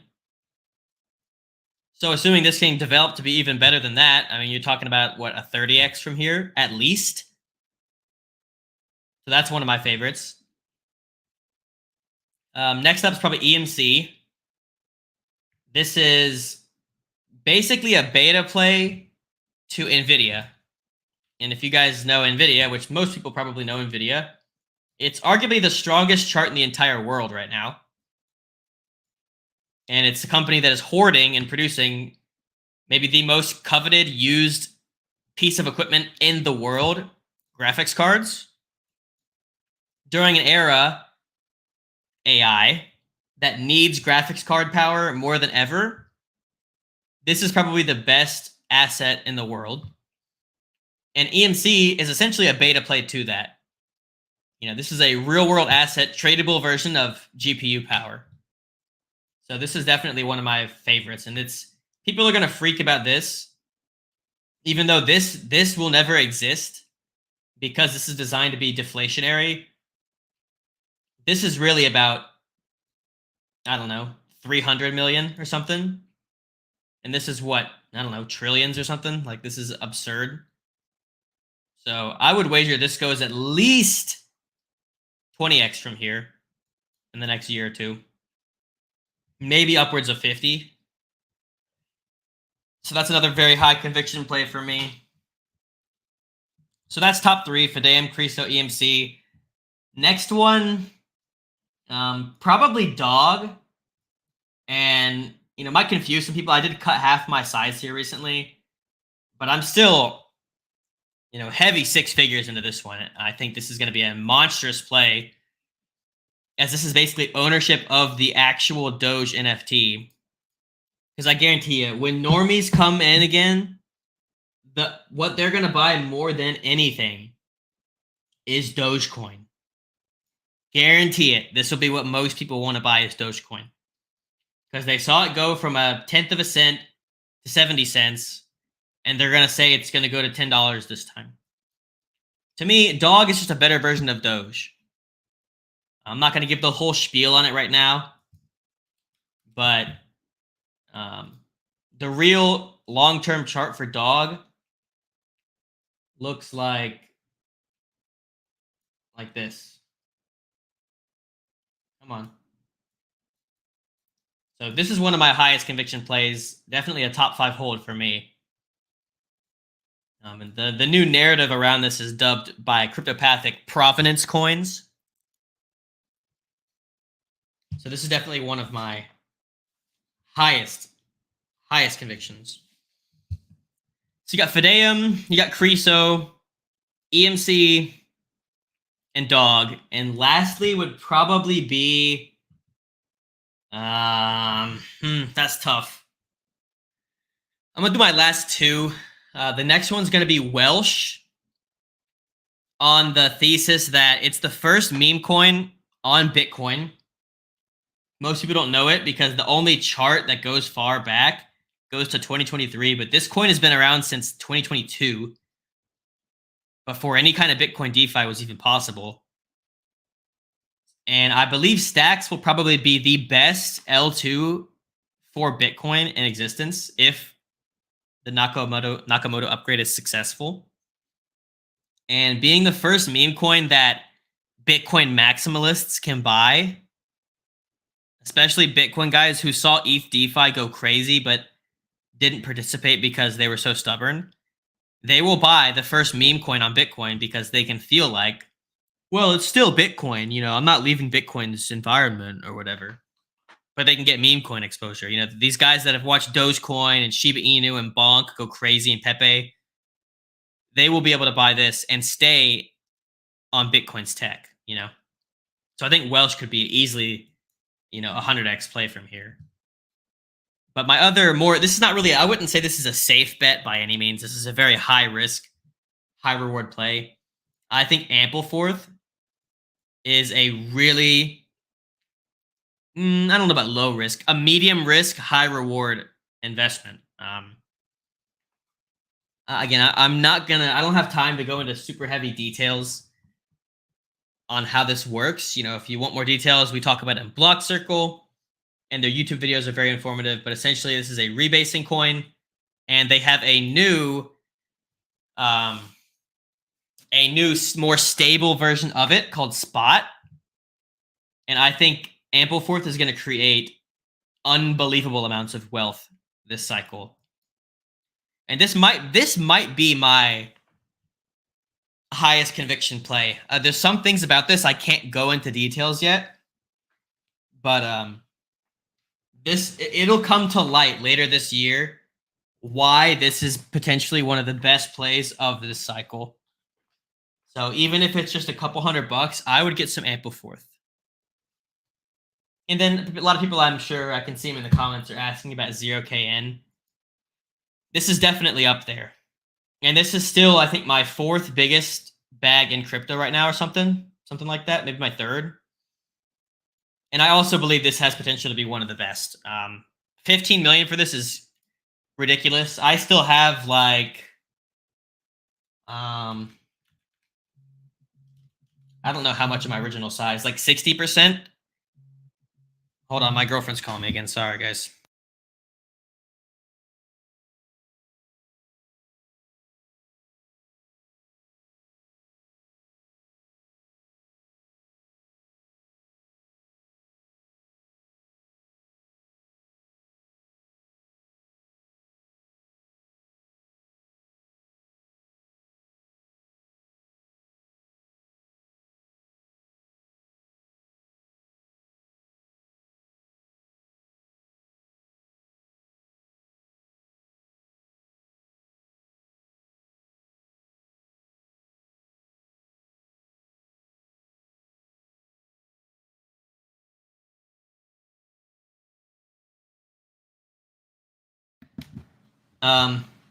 So assuming this can develop to be even better than that, I mean, you're talking about what, a 30x from here at least. So that's one of my favorites. Next up is probably EMC. This is basically a beta play to NVIDIA. And if you guys know NVIDIA, which most people probably know NVIDIA, it's arguably the strongest chart in the entire world right now. And it's a company that is hoarding and producing maybe the most coveted used piece of equipment in the world, graphics cards, during an era, AI, that needs graphics card power more than ever. This is probably the best asset in the world. And EMC is essentially a beta play to that. This is a real-world asset, tradable version of GPU power. So this is definitely one of my favorites, and people are going to freak about this, even though this will never exist because this is designed to be deflationary. This is really about, I don't know, 300 million or something. And this is what, I don't know, trillions or something. Like, this is absurd. So I would wager this goes at least 20x from here in the next year or two. Maybe upwards of 50. So that's another very high conviction play for me. So that's top 3, Fidum, Ceso, EMC. Next one, probably Dog. And, might confuse some people. I did cut half my size here recently, but I'm still, heavy 6 figures into this one. I think this is going to be a monstrous play, as this is basically ownership of the actual Doge NFT. Because I guarantee you, when normies come in again, what they're going to buy more than anything is Dogecoin. Guarantee it. This will be what most people want to buy is Dogecoin. Because they saw it go from a 1/10 of a cent to 70 cents, and they're going to say it's going to go to $10 this time. To me, Dog is just a better version of Doge. I'm not going to give the whole spiel on it right now, but the real long-term chart for Dog looks like this. Come on. So this is one of my highest conviction plays. Definitely a top 5 hold for me. And the new narrative around this is dubbed by cryptopathic provenance coins. So this is definitely one of my highest convictions. So you got Fidum, you got Ceso, EMC, and Dog, and lastly would probably be that's tough. I'm gonna do my last two. The next one's gonna be Welsh, on the thesis that it's the first meme coin on Bitcoin. Most people don't know it because the only chart that goes far back goes to 2023, but this coin has been around since 2022, before any kind of Bitcoin DeFi was even possible. And I believe Stacks will probably be the best L2 for Bitcoin in existence if the Nakamoto upgrade is successful. And being the first meme coin that Bitcoin maximalists can buy, especially Bitcoin guys who saw ETH DeFi go crazy but didn't participate because they were so stubborn, they will buy the first meme coin on Bitcoin because they can feel like, well, it's still Bitcoin. You know, I'm not leaving Bitcoin's environment or whatever. But they can get meme coin exposure. You know, these guys that have watched Dogecoin and Shiba Inu and Bonk go crazy and Pepe, they will be able to buy this and stay on Bitcoin's tech, you know? So I think Welsh could be easily, you know, a 100x play from here. But my other this is not really, I wouldn't say this is a safe bet by any means. This is a very high risk, high reward play. I think Ampleforth is a really, I don't know about low risk, a medium risk, high reward investment. Again, I don't have time to go into super heavy details on how this works. You know, if you want more details, we talk about it in Blockcircle, and their YouTube videos are very informative. But essentially, this is a rebasing coin, and they have a new, more stable version of it called Spot. And I think Ampleforth is going to create unbelievable amounts of wealth this cycle. And this might be my highest conviction play. There's some things about this I can't go into details yet, but it'll come to light later this year why this is potentially one of the best plays of this cycle. So even if it's just a couple $100, I would get some Ampleforth. And then a lot of people, I'm sure I can see them in the comments, are asking about 0KN. This is definitely up there. And this is still, I think, my fourth biggest bag in crypto right now or something like that. Maybe my third. And I also believe this has potential to be one of the best. 15 million for this is ridiculous. I still have like, I don't know how much of my original size, like 60%. Hold on, my girlfriend's calling me again. Sorry, guys.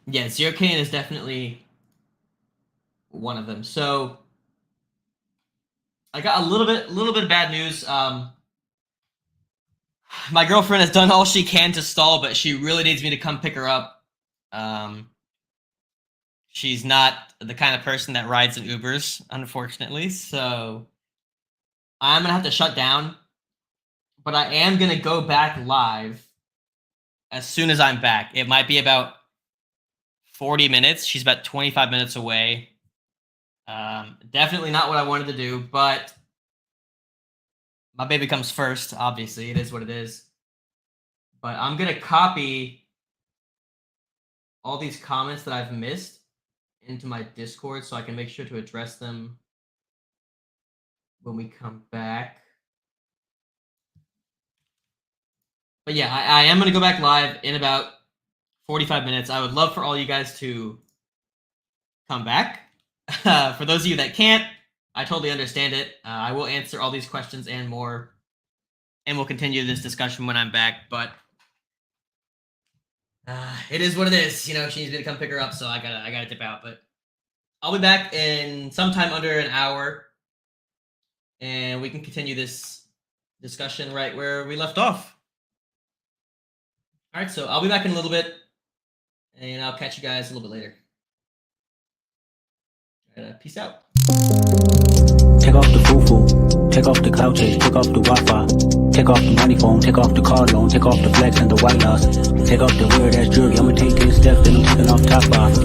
Yeah, 0KN is definitely one of them. So I got a little bit of bad news. My girlfriend has done all she can to stall, but she really needs me to come pick her up. She's not the kind of person that rides in Ubers, unfortunately. So I'm gonna have to shut down. But I am gonna go back live as soon as I'm back. It might be about 40 minutes. She's about 25 minutes away. Definitely not what I wanted to do, but my baby comes first, obviously. It is what it is. But I'm going to copy all these comments that I've missed into my Discord so I can make sure to address them when we come back. But yeah, I am going to go back live in about 45 minutes. I would love for all you guys to come back. For those of you that can't, I totally understand it. I will answer all these questions and more, and we'll continue this discussion when I'm back. But it is what it is. You know, she needs me to come pick her up, so I gotta dip out. But I'll be back in sometime under an hour, and we can continue this discussion right where we left off. All right, so I'll be back in a little bit, and I'll catch you guys a little bit later. Peace out. Take off the foo-foo, take off the cloud chase, take off the Wi-Fi, take off the money phone, take off the car loan, take off the flex and the white loss, take off the weird ass jewelry. I'ma take 10 steps, then I'm taking off top off.